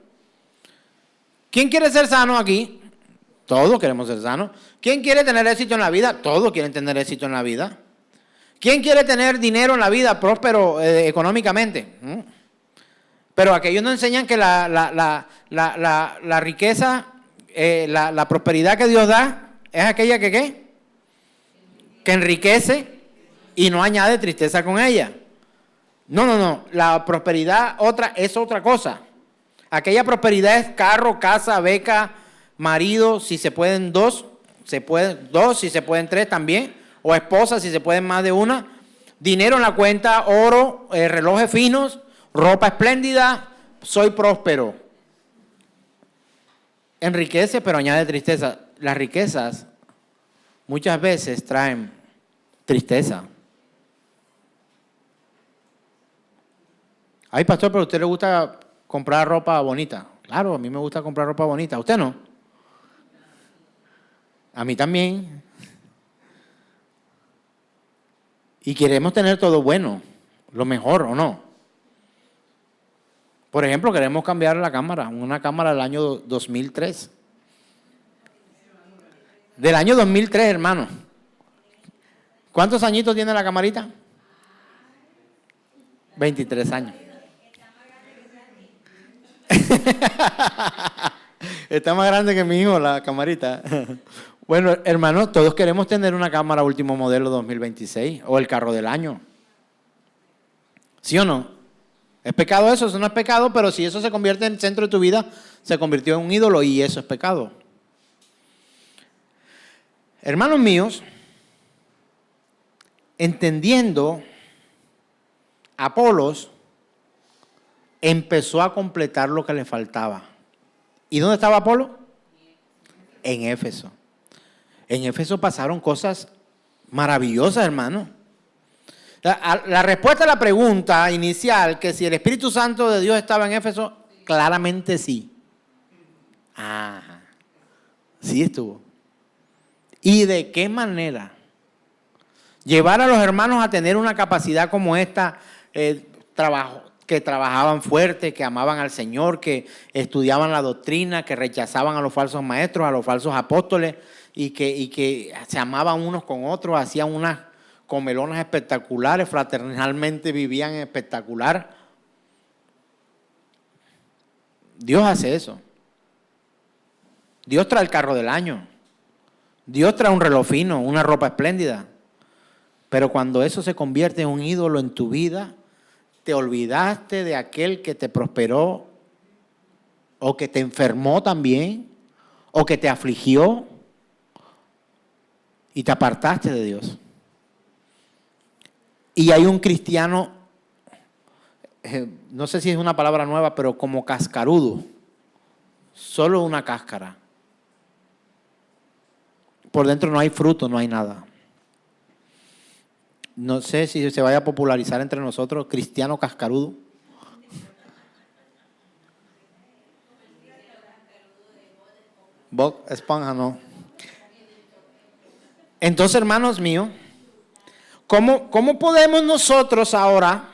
¿Quién quiere ser sano aquí? Todos queremos ser sanos. ¿Quién quiere tener éxito en la vida? Todos quieren tener éxito en la vida. ¿Quién quiere tener dinero en la vida, próspero económicamente? Pero aquellos nos enseñan que la riqueza, la prosperidad que Dios da, es aquella que ¿qué? Que enriquece y no añade tristeza con ella. No. La prosperidad es otra cosa. Aquella prosperidad es carro, casa, beca, marido, si se pueden dos, si se pueden tres también, o esposa, si se pueden más de una, dinero en la cuenta, oro, relojes finos, ropa espléndida, soy próspero. Enriquece, pero añade tristeza. Las riquezas muchas veces traen tristeza. Ay, pastor, pero a usted le gusta comprar ropa bonita. Claro, a mí me gusta comprar ropa bonita. ¿A usted no? A mí también. Y queremos tener todo bueno, lo mejor, ¿o no? Por ejemplo, queremos cambiar la cámara, una cámara del año 2003. Del año 2003, hermano. ¿Cuántos añitos tiene la camarita? 23 años. Está más grande que mi hijo la camarita. Bueno, hermano, todos queremos tener una cámara último modelo 2026 o el carro del año. ¿Sí o no? ¿Es pecado eso? Eso no es pecado, pero si eso se convierte en el centro de tu vida, se convirtió en un ídolo y eso es pecado. Hermanos míos, entendiendo, Apolos empezó a completar lo que le faltaba. ¿Y dónde estaba Apolo? En Éfeso. En Éfeso pasaron cosas maravillosas, hermano. La respuesta a la pregunta inicial, que si el Espíritu Santo de Dios estaba en Éfeso, claramente sí. Ajá. Sí estuvo. ¿Y de qué manera? Llevar a los hermanos a tener una capacidad como esta, que trabajaban fuerte, que amaban al Señor, que estudiaban la doctrina, que rechazaban a los falsos maestros, a los falsos apóstoles, y que se amaban unos con otros, hacían unas comelonas espectaculares, fraternalmente vivían espectacular. Dios hace eso. Dios trae el carro del año. Dios trae un reloj fino, una ropa espléndida. Pero cuando eso se convierte en un ídolo en tu vida, te olvidaste de aquel que te prosperó, o que te enfermó también, o que te afligió, y te apartaste de Dios. Y hay un cristiano, no sé si es una palabra nueva, pero como cascarudo, solo una cáscara. Por dentro no hay fruto, no hay nada. No sé si se vaya a popularizar entre nosotros, cristiano cascarudo. Bob Esponja, no. Entonces, hermanos míos, ¿cómo podemos nosotros ahora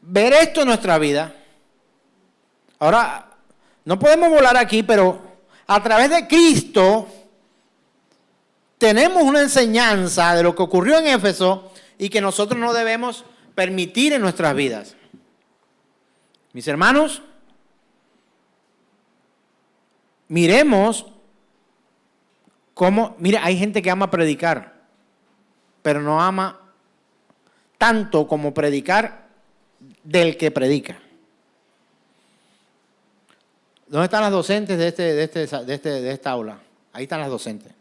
ver esto en nuestra vida? Ahora, no podemos volar aquí, pero a través de Cristo tenemos una enseñanza de lo que ocurrió en Éfeso y que nosotros no debemos permitir en nuestras vidas. Mis hermanos, miremos cómo, mira, hay gente que ama predicar, pero no ama tanto como predicar del que predica. ¿Dónde están las docentes de esta aula? Ahí están las docentes.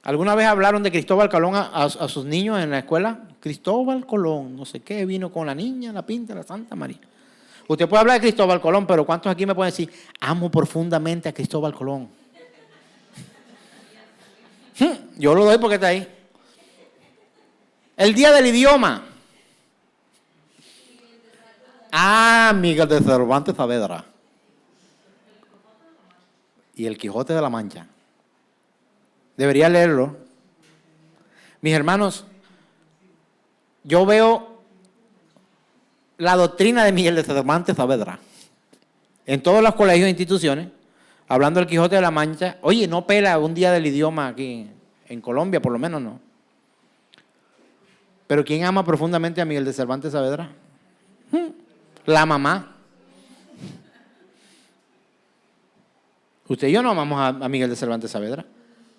¿Alguna vez hablaron de Cristóbal Colón a sus niños en la escuela? Cristóbal Colón, no sé qué, vino con la niña, la pinta, la Santa María. Usted puede hablar de Cristóbal Colón, pero ¿cuántos aquí me pueden decir, amo profundamente a Cristóbal Colón? Yo lo doy porque está ahí. El día del idioma. Miguel de Cervantes Saavedra. Y el Quijote de la Mancha. Debería leerlo. Mis hermanos, yo veo la doctrina de Miguel de Cervantes Saavedra en todos los colegios e instituciones, hablando del Quijote de la Mancha. Oye, no pela un día del idioma aquí en Colombia, por lo menos no. Pero ¿quién ama profundamente a Miguel de Cervantes Saavedra? La mamá. Usted y yo no amamos a Miguel de Cervantes Saavedra.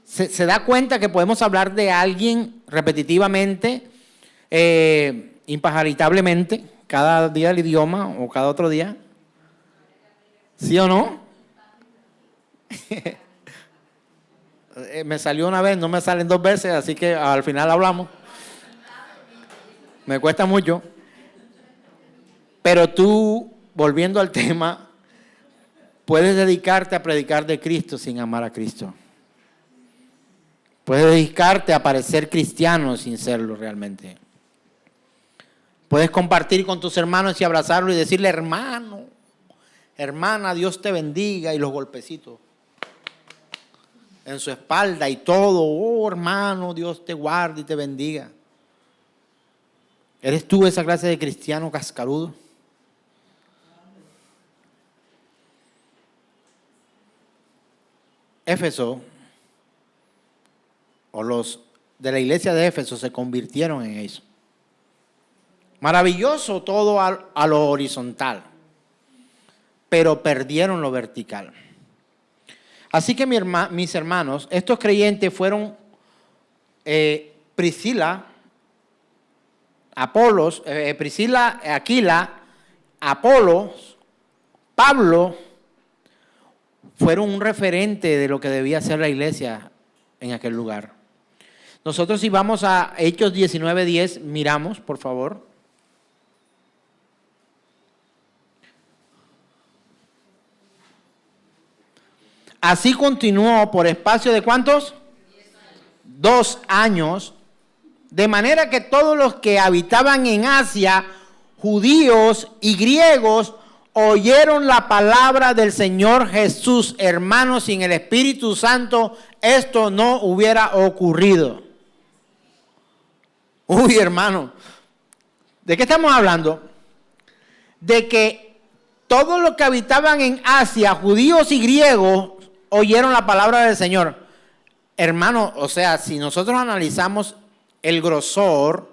¿Se da cuenta que podemos hablar de alguien repetitivamente, impajaritablemente, cada día del idioma o cada otro día? ¿Sí o no? Me salió una vez, no me salen dos veces, así que al final hablamos. Me cuesta mucho. Pero tú, volviendo al tema, puedes dedicarte a predicar de Cristo sin amar a Cristo. Puedes dedicarte a parecer cristiano sin serlo realmente. Puedes compartir con tus hermanos y abrazarlo y decirle, hermano, hermana, Dios te bendiga, y los golpecitos en su espalda y todo. Oh, hermano, Dios te guarde y te bendiga. ¿Eres tú esa clase de cristiano cascarudo? Éfeso, o los de la iglesia de Éfeso, se convirtieron en eso. Maravilloso todo a lo horizontal, pero perdieron lo vertical. Así que mis hermanos, estos creyentes fueron Priscila, Aquila, Apolos, Pablo, fueron un referente de lo que debía ser la iglesia en aquel lugar. Nosotros, si vamos a Hechos 19:10, miramos, por favor. Así continuó por espacio de ¿cuántos? 2 años, de manera que todos los que habitaban en Asia, judíos y griegos, oyeron la palabra del Señor Jesús. Hermanos, sin el Espíritu Santo esto no hubiera ocurrido. Uy, hermano, ¿de qué estamos hablando? De que todos los que habitaban en Asia, judíos y griegos, oyeron la palabra del Señor. Hermano, o sea, si nosotros analizamos el grosor,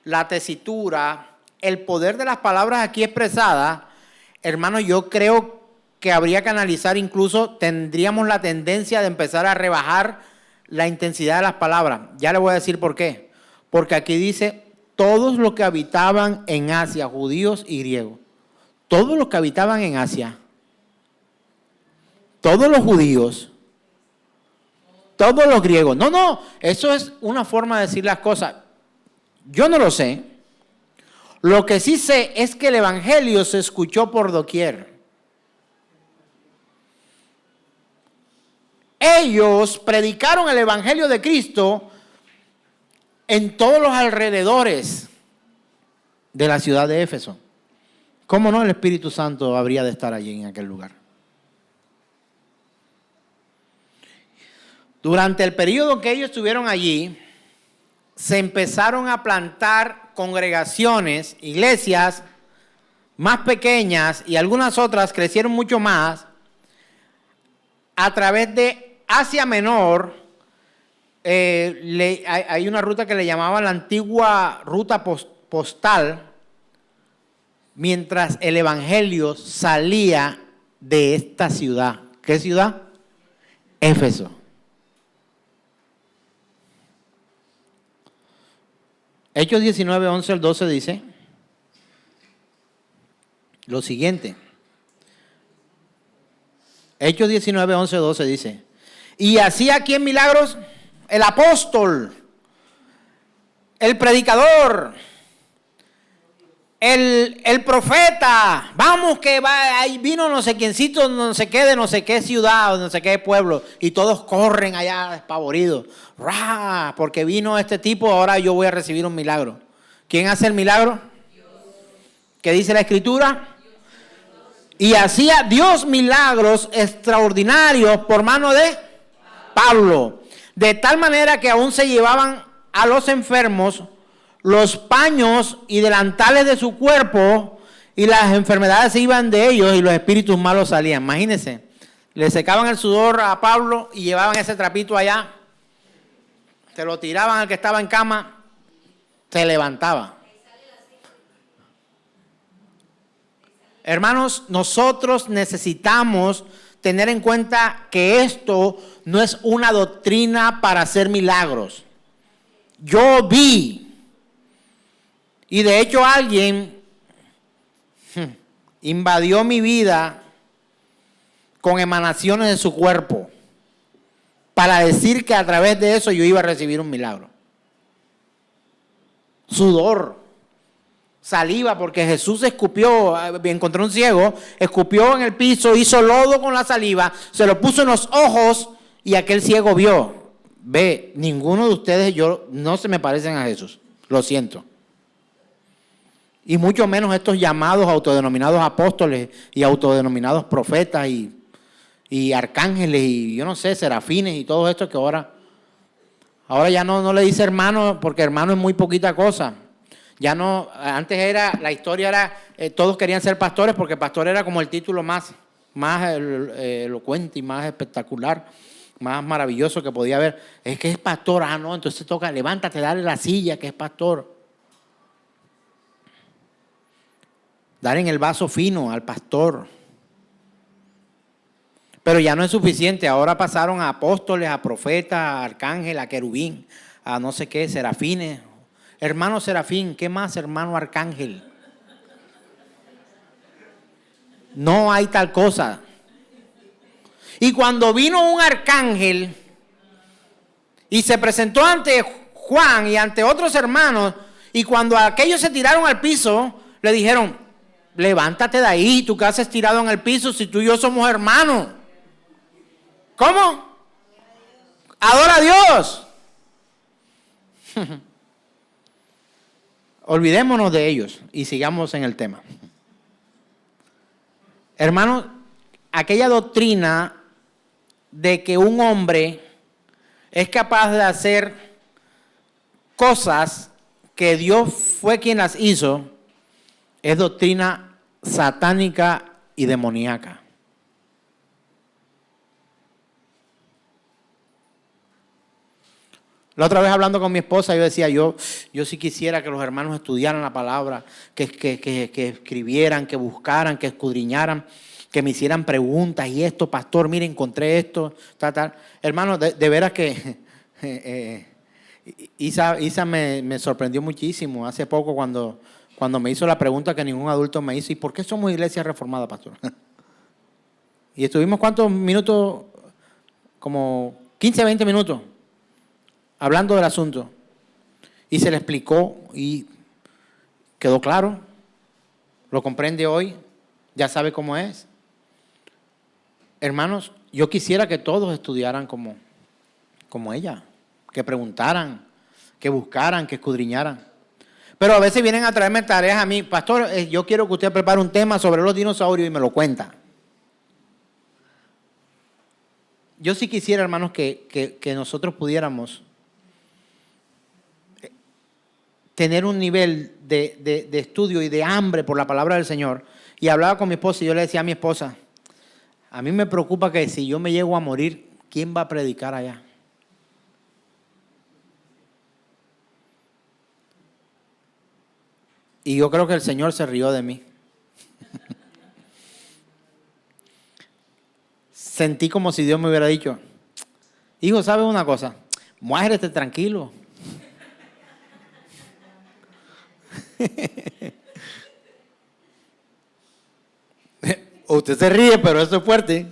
la tesitura, el poder de las palabras aquí expresadas, hermano, yo creo que habría que analizar, incluso tendríamos la tendencia de empezar a rebajar la intensidad de las palabras. Ya le voy a decir por qué. Porque aquí dice, todos los que habitaban en Asia, judíos y griegos. Todos los que habitaban en Asia. Todos los judíos. Todos los griegos. No, eso es una forma de decir las cosas. Yo no lo sé. Lo que sí sé es que el evangelio se escuchó por doquier. Ellos predicaron el evangelio de Cristo en todos los alrededores de la ciudad de Éfeso. ¿Cómo no el Espíritu Santo habría de estar allí en aquel lugar? Durante el periodo que ellos estuvieron allí, se empezaron a plantar congregaciones, iglesias más pequeñas, y algunas otras crecieron mucho más a través de Asia Menor. Hay una ruta que le llamaban la antigua ruta postal, mientras el evangelio salía de esta ciudad. ¿Qué ciudad? Éfeso. Hechos 19, 11 al 12 dice lo siguiente. Hechos 19, 11, 12 dice, y hacía aquí en milagros el apóstol, el predicador, el profeta, vamos que va, ahí vino no sé quiéncito, no sé qué, de no sé qué ciudad, no sé qué pueblo, y todos corren allá despavoridos, ¡ra! Porque vino este tipo, ahora yo voy a recibir un milagro. ¿Quién hace el milagro? ¿Qué dice la Escritura? Y hacía Dios milagros extraordinarios por mano de Pablo, de tal manera que aún se llevaban a los enfermos los paños y delantales de su cuerpo, y las enfermedades se iban de ellos y los espíritus malos salían. Imagínense, le secaban el sudor a Pablo y llevaban ese trapito allá, se lo tiraban al que estaba en cama, se levantaba. Hermanos, nosotros necesitamos tener en cuenta que esto no es una doctrina para hacer milagros. Yo vi, y de hecho alguien invadió mi vida con emanaciones de su cuerpo para decir que a través de eso yo iba a recibir un milagro. Sudor, saliva, porque Jesús escupió, encontró un ciego, escupió en el piso, hizo lodo con la saliva, se lo puso en los ojos y aquel ciego vio. Ve, ninguno de ustedes no se me parecen a Jesús, lo siento. Y mucho menos estos llamados autodenominados apóstoles y autodenominados profetas y arcángeles y yo no sé, serafines y todo esto que ahora ya no le dice hermano, porque hermano es muy poquita cosa. Ya no, antes la historia era, todos querían ser pastores porque pastor era como el título más elocuente y más espectacular, más maravilloso que podía haber. Es que es pastor, no, entonces toca, levántate, dale la silla que es pastor. Dar en el vaso fino al pastor. Pero ya no es suficiente, ahora pasaron a apóstoles, a profetas, a arcángel, a querubín, a no sé qué, serafines. Hermano serafín, ¿qué más, hermano arcángel? No hay tal cosa. Y cuando vino un arcángel y se presentó ante Juan y ante otros hermanos, y cuando aquellos se tiraron al piso, le dijeron, levántate de ahí, tú que haces tirado en el piso si tú y yo somos hermanos. ¿Cómo? Adora a Dios. Olvidémonos de ellos y sigamos en el tema. Hermanos, aquella doctrina de que un hombre es capaz de hacer cosas que Dios fue quien las hizo, es doctrina satánica y demoníaca. La otra vez hablando con mi esposa, yo decía, yo sí quisiera que los hermanos estudiaran la palabra, que escribieran, que buscaran, que escudriñaran, que me hicieran preguntas. Y esto, pastor, mire, encontré esto, tal. Hermanos, de veras que Isa me sorprendió muchísimo hace poco cuando me hizo la pregunta que ningún adulto me hizo. ¿Y por qué somos iglesia reformada, pastor? Y estuvimos, ¿cuántos minutos? Como 15, 20 minutos hablando del asunto. Y se le explicó y quedó claro. Lo comprende hoy. Ya sabe cómo es. Hermanos, yo quisiera que todos estudiaran como ella. Que preguntaran, que buscaran, que escudriñaran. Pero a veces vienen a traerme tareas a mí. Pastor, yo quiero que usted prepare un tema sobre los dinosaurios y me lo cuenta. Yo sí quisiera, hermanos, que nosotros pudiéramos tener un nivel de estudio y de hambre por la palabra del Señor. Y hablaba con mi esposa y yo le decía a mi esposa, a mí me preocupa que si yo me llego a morir, ¿quién va a predicar allá? Y yo creo que el Señor se rió de mí. Sentí como si Dios me hubiera dicho, hijo, ¿sabes una cosa? Muérete tranquilo. Usted se ríe, pero eso es fuerte.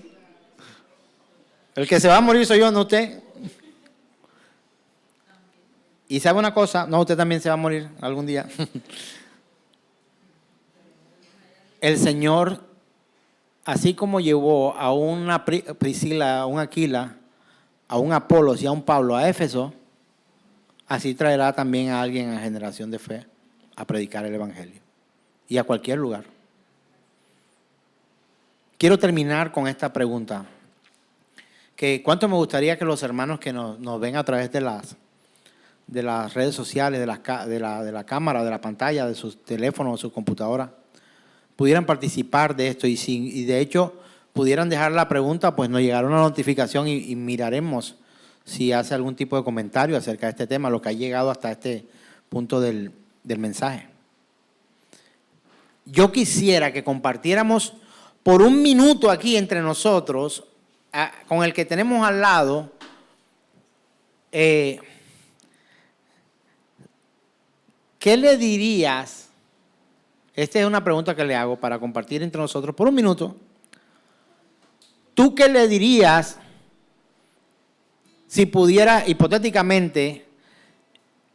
El que se va a morir soy yo, no usted. Y sabe una cosa, no, usted también se va a morir algún día. el Señor, así como llevó a una Priscila, a un Aquila, a un Apolos y a un Pablo a Éfeso, así traerá también a alguien a Generación de Fe a predicar el Evangelio y a cualquier lugar. Quiero terminar con esta pregunta. ¿Cuánto me gustaría que los hermanos que nos ven a través de las redes sociales, de la cámara, de la pantalla, de sus teléfonos o su computadora, pudieran participar de esto y de hecho pudieran dejar la pregunta, pues nos llegará una notificación y miraremos si hace algún tipo de comentario acerca de este tema, lo que ha llegado hasta este punto del mensaje. Yo quisiera que compartiéramos por un minuto aquí entre nosotros, con el que tenemos al lado, ¿qué le dirías? Esta es una pregunta que le hago para compartir entre nosotros por un minuto. ¿Tú qué le dirías si pudieras hipotéticamente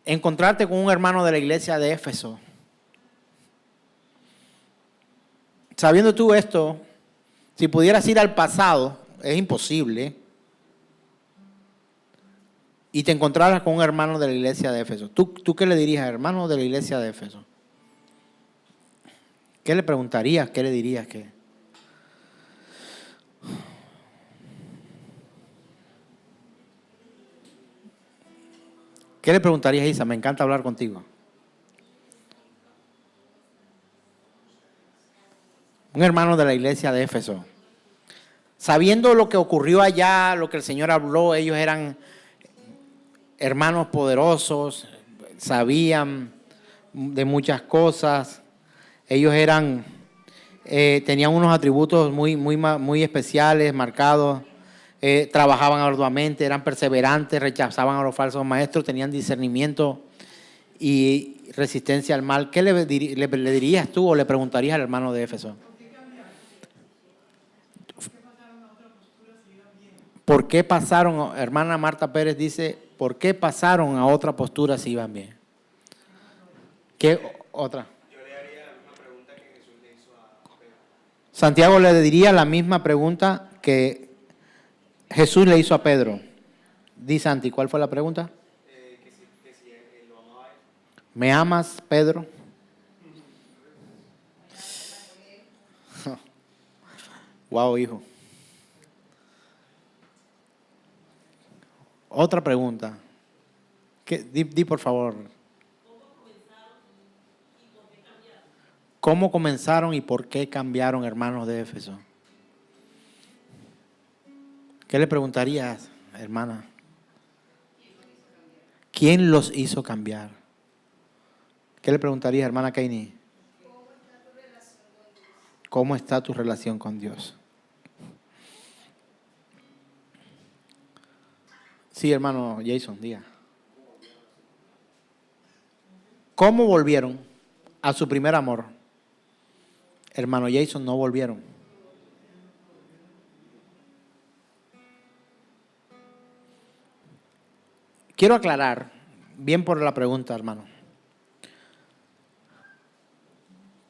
encontrarte con un hermano de la iglesia de Éfeso? Sabiendo tú esto, si pudieras ir al pasado, es imposible, y te encontraras con un hermano de la iglesia de Éfeso, ¿tú qué le dirías, hermano de la iglesia de Éfeso? ¿Qué le preguntarías? ¿Qué le dirías? ¿Qué le preguntarías, Isa? Me encanta hablar contigo. Un hermano de la iglesia de Éfeso. Sabiendo lo que ocurrió allá, lo que el Señor habló, ellos eran hermanos poderosos, sabían de muchas cosas. Ellos tenían unos atributos muy especiales, marcados. Trabajaban arduamente, eran perseverantes, rechazaban a los falsos maestros, tenían discernimiento y resistencia al mal. ¿Qué le dirías tú o le preguntarías al hermano de Éfeso? ¿Por qué pasaron, hermana Marta Pérez dice, por qué pasaron a otra postura si iban bien? ¿Qué otra? Yo le haría la misma pregunta que Jesús le hizo a Pedro. Santiago le diría la misma pregunta que Jesús le hizo a Pedro. Di, Santi, ¿cuál fue la pregunta? Que si él lo amaba a él. ¿Me amas, Pedro? Wow, hijo. Otra pregunta. Di por favor. ¿Cómo comenzaron y por qué cambiaron, hermanos de Éfeso? ¿Qué le preguntarías, hermana? ¿Quién los hizo cambiar? ¿Qué le preguntarías, hermana Kaini? ¿Cómo está tu relación con Dios? Sí, hermano Jason, diga. ¿Cómo volvieron a su primer amor? Hermano Jason, no volvieron. Quiero aclarar, bien por la pregunta, hermano,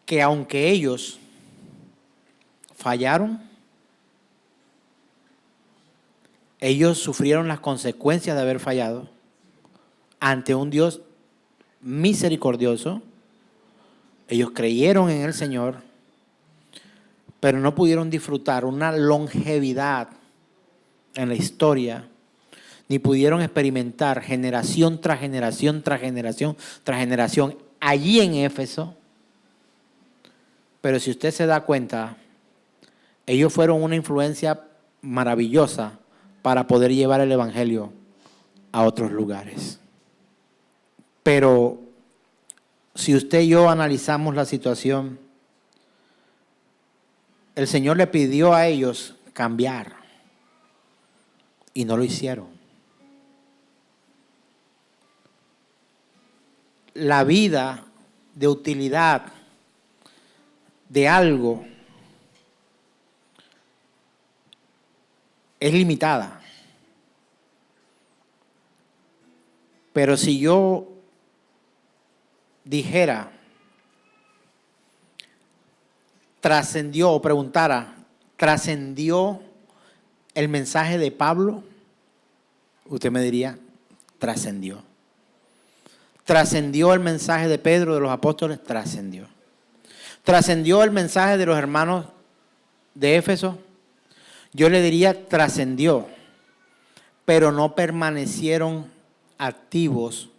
que aunque ellos fallaron, ellos sufrieron las consecuencias de haber fallado ante un Dios misericordioso. Ellos creyeron en el Señor, pero no pudieron disfrutar una longevidad en la historia, ni pudieron experimentar generación tras generación, tras generación, tras generación, allí en Éfeso. Pero si usted se da cuenta, ellos fueron una influencia maravillosa para poder llevar el Evangelio a otros lugares. Pero si usted y yo analizamos la situación, el Señor le pidió a ellos cambiar y no lo hicieron. La vida de utilidad de algo es limitada. Pero si yo dijera trascendió, o preguntara, ¿trascendió el mensaje de Pablo? Usted me diría, trascendió. ¿Trascendió el mensaje de Pedro, de los apóstoles? Trascendió. ¿Trascendió el mensaje de los hermanos de Éfeso? Yo le diría, trascendió, pero no permanecieron activos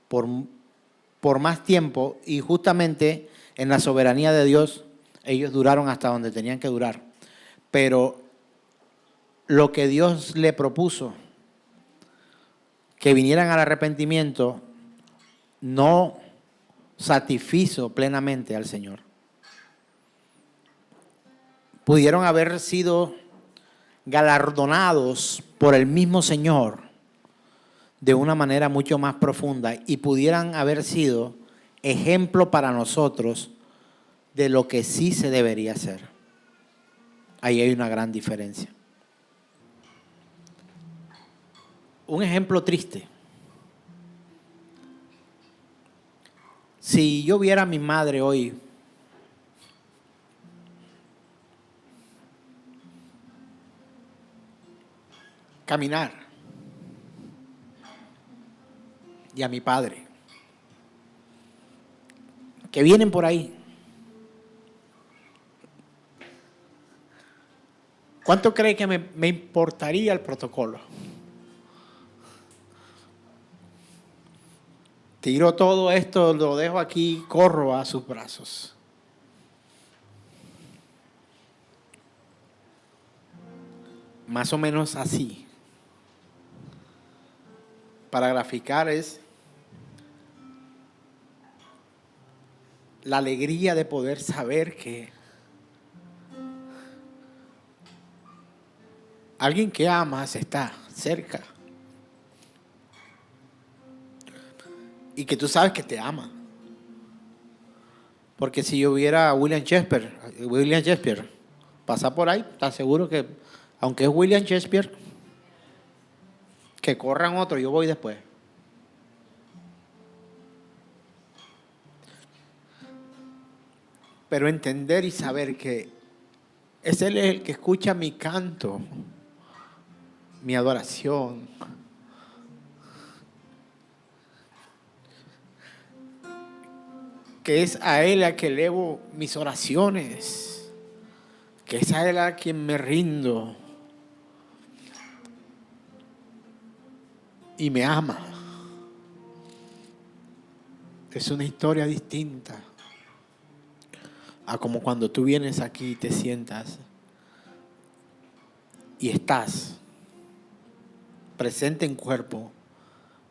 por más tiempo, y justamente en la soberanía de Dios ellos duraron hasta donde tenían que durar. Pero lo que Dios le propuso, que vinieran al arrepentimiento, no satisfizo plenamente al Señor. Pudieron haber sido galardonados por el mismo Señor de una manera mucho más profunda y pudieran haber sido ejemplo para nosotros de lo que sí se debería hacer. Ahí hay una gran diferencia. Un ejemplo triste. Si yo viera a mi madre hoy caminar y a mi padre que vienen por ahí, ¿cuánto cree que me importaría el protocolo? Tiro todo esto, lo dejo aquí, corro a sus brazos. Más o menos así. Para graficar es la alegría de poder saber que alguien que amas está cerca. Y que tú sabes que te ama. Porque si yo viera a William Shakespeare pasar por ahí, ¿estás seguro que, aunque es William Shakespeare, que corran otro, yo voy después? Pero entender y saber que es Él el que escucha mi canto, mi adoración, que es a Él a que elevo mis oraciones, que es a Él a quien me rindo y me ama. Es una historia distinta a como cuando tú vienes aquí y te sientas y estás presente en cuerpo,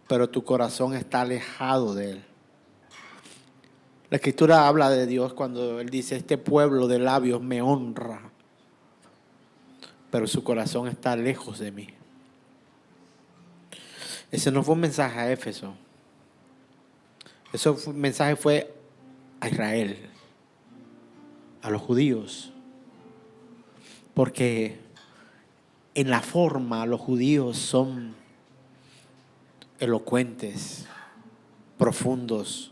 pero tu corazón está alejado de Él. La Escritura habla de Dios cuando Él dice, este pueblo de labios me honra, pero su corazón está lejos de mí. Ese no fue un mensaje a Éfeso. Ese mensaje fue a Israel, a los judíos. Porque en la forma los judíos son elocuentes, profundos,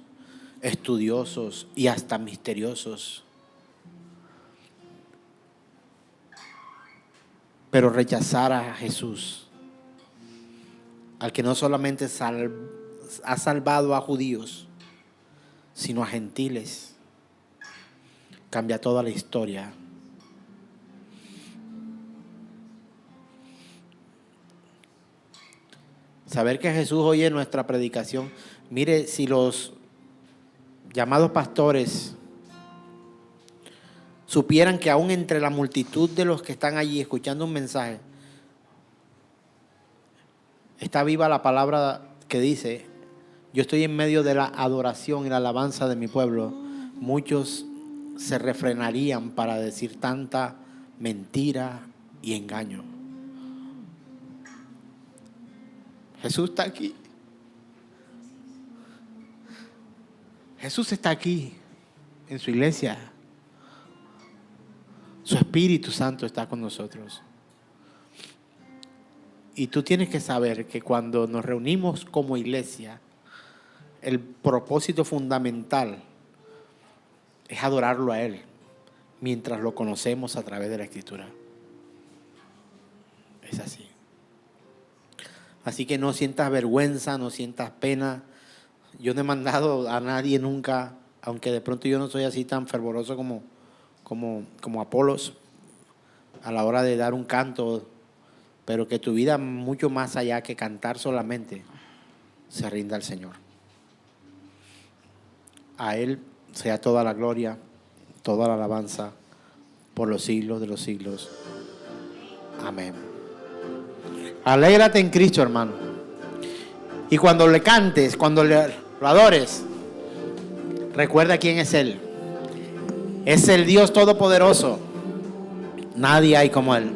estudiosos y hasta misteriosos. Pero rechazar a Jesús, al que no solamente ha salvado a judíos, sino a gentiles, cambia toda la historia. Saber que Jesús oye nuestra predicación. Mire, si los llamados pastores supieran que aún entre la multitud de los que están allí escuchando un mensaje, está viva la palabra que dice, yo estoy en medio de la adoración y la alabanza de mi pueblo, muchos se refrenarían para decir tanta mentira y engaño. Jesús está aquí. Jesús está aquí en su iglesia. Su Espíritu Santo está con nosotros. Y tú tienes que saber que cuando nos reunimos como iglesia, el propósito fundamental es adorarlo a Él. mientras lo conocemos a través de la Escritura. Es así. Así que no sientas vergüenza, no sientas pena. Yo no he mandado a nadie nunca, aunque de pronto yo no soy así tan fervoroso como Apolos a la hora de dar un canto, pero que tu vida mucho más allá que cantar solamente se rinda al Señor. A Él sea toda la gloria, toda la alabanza por los siglos de los siglos. Amén. Alégrate en Cristo, hermano. Y cuando le cantes, cuando lo adores, recuerda quién es Él. Es el Dios Todopoderoso. Nadie hay como Él.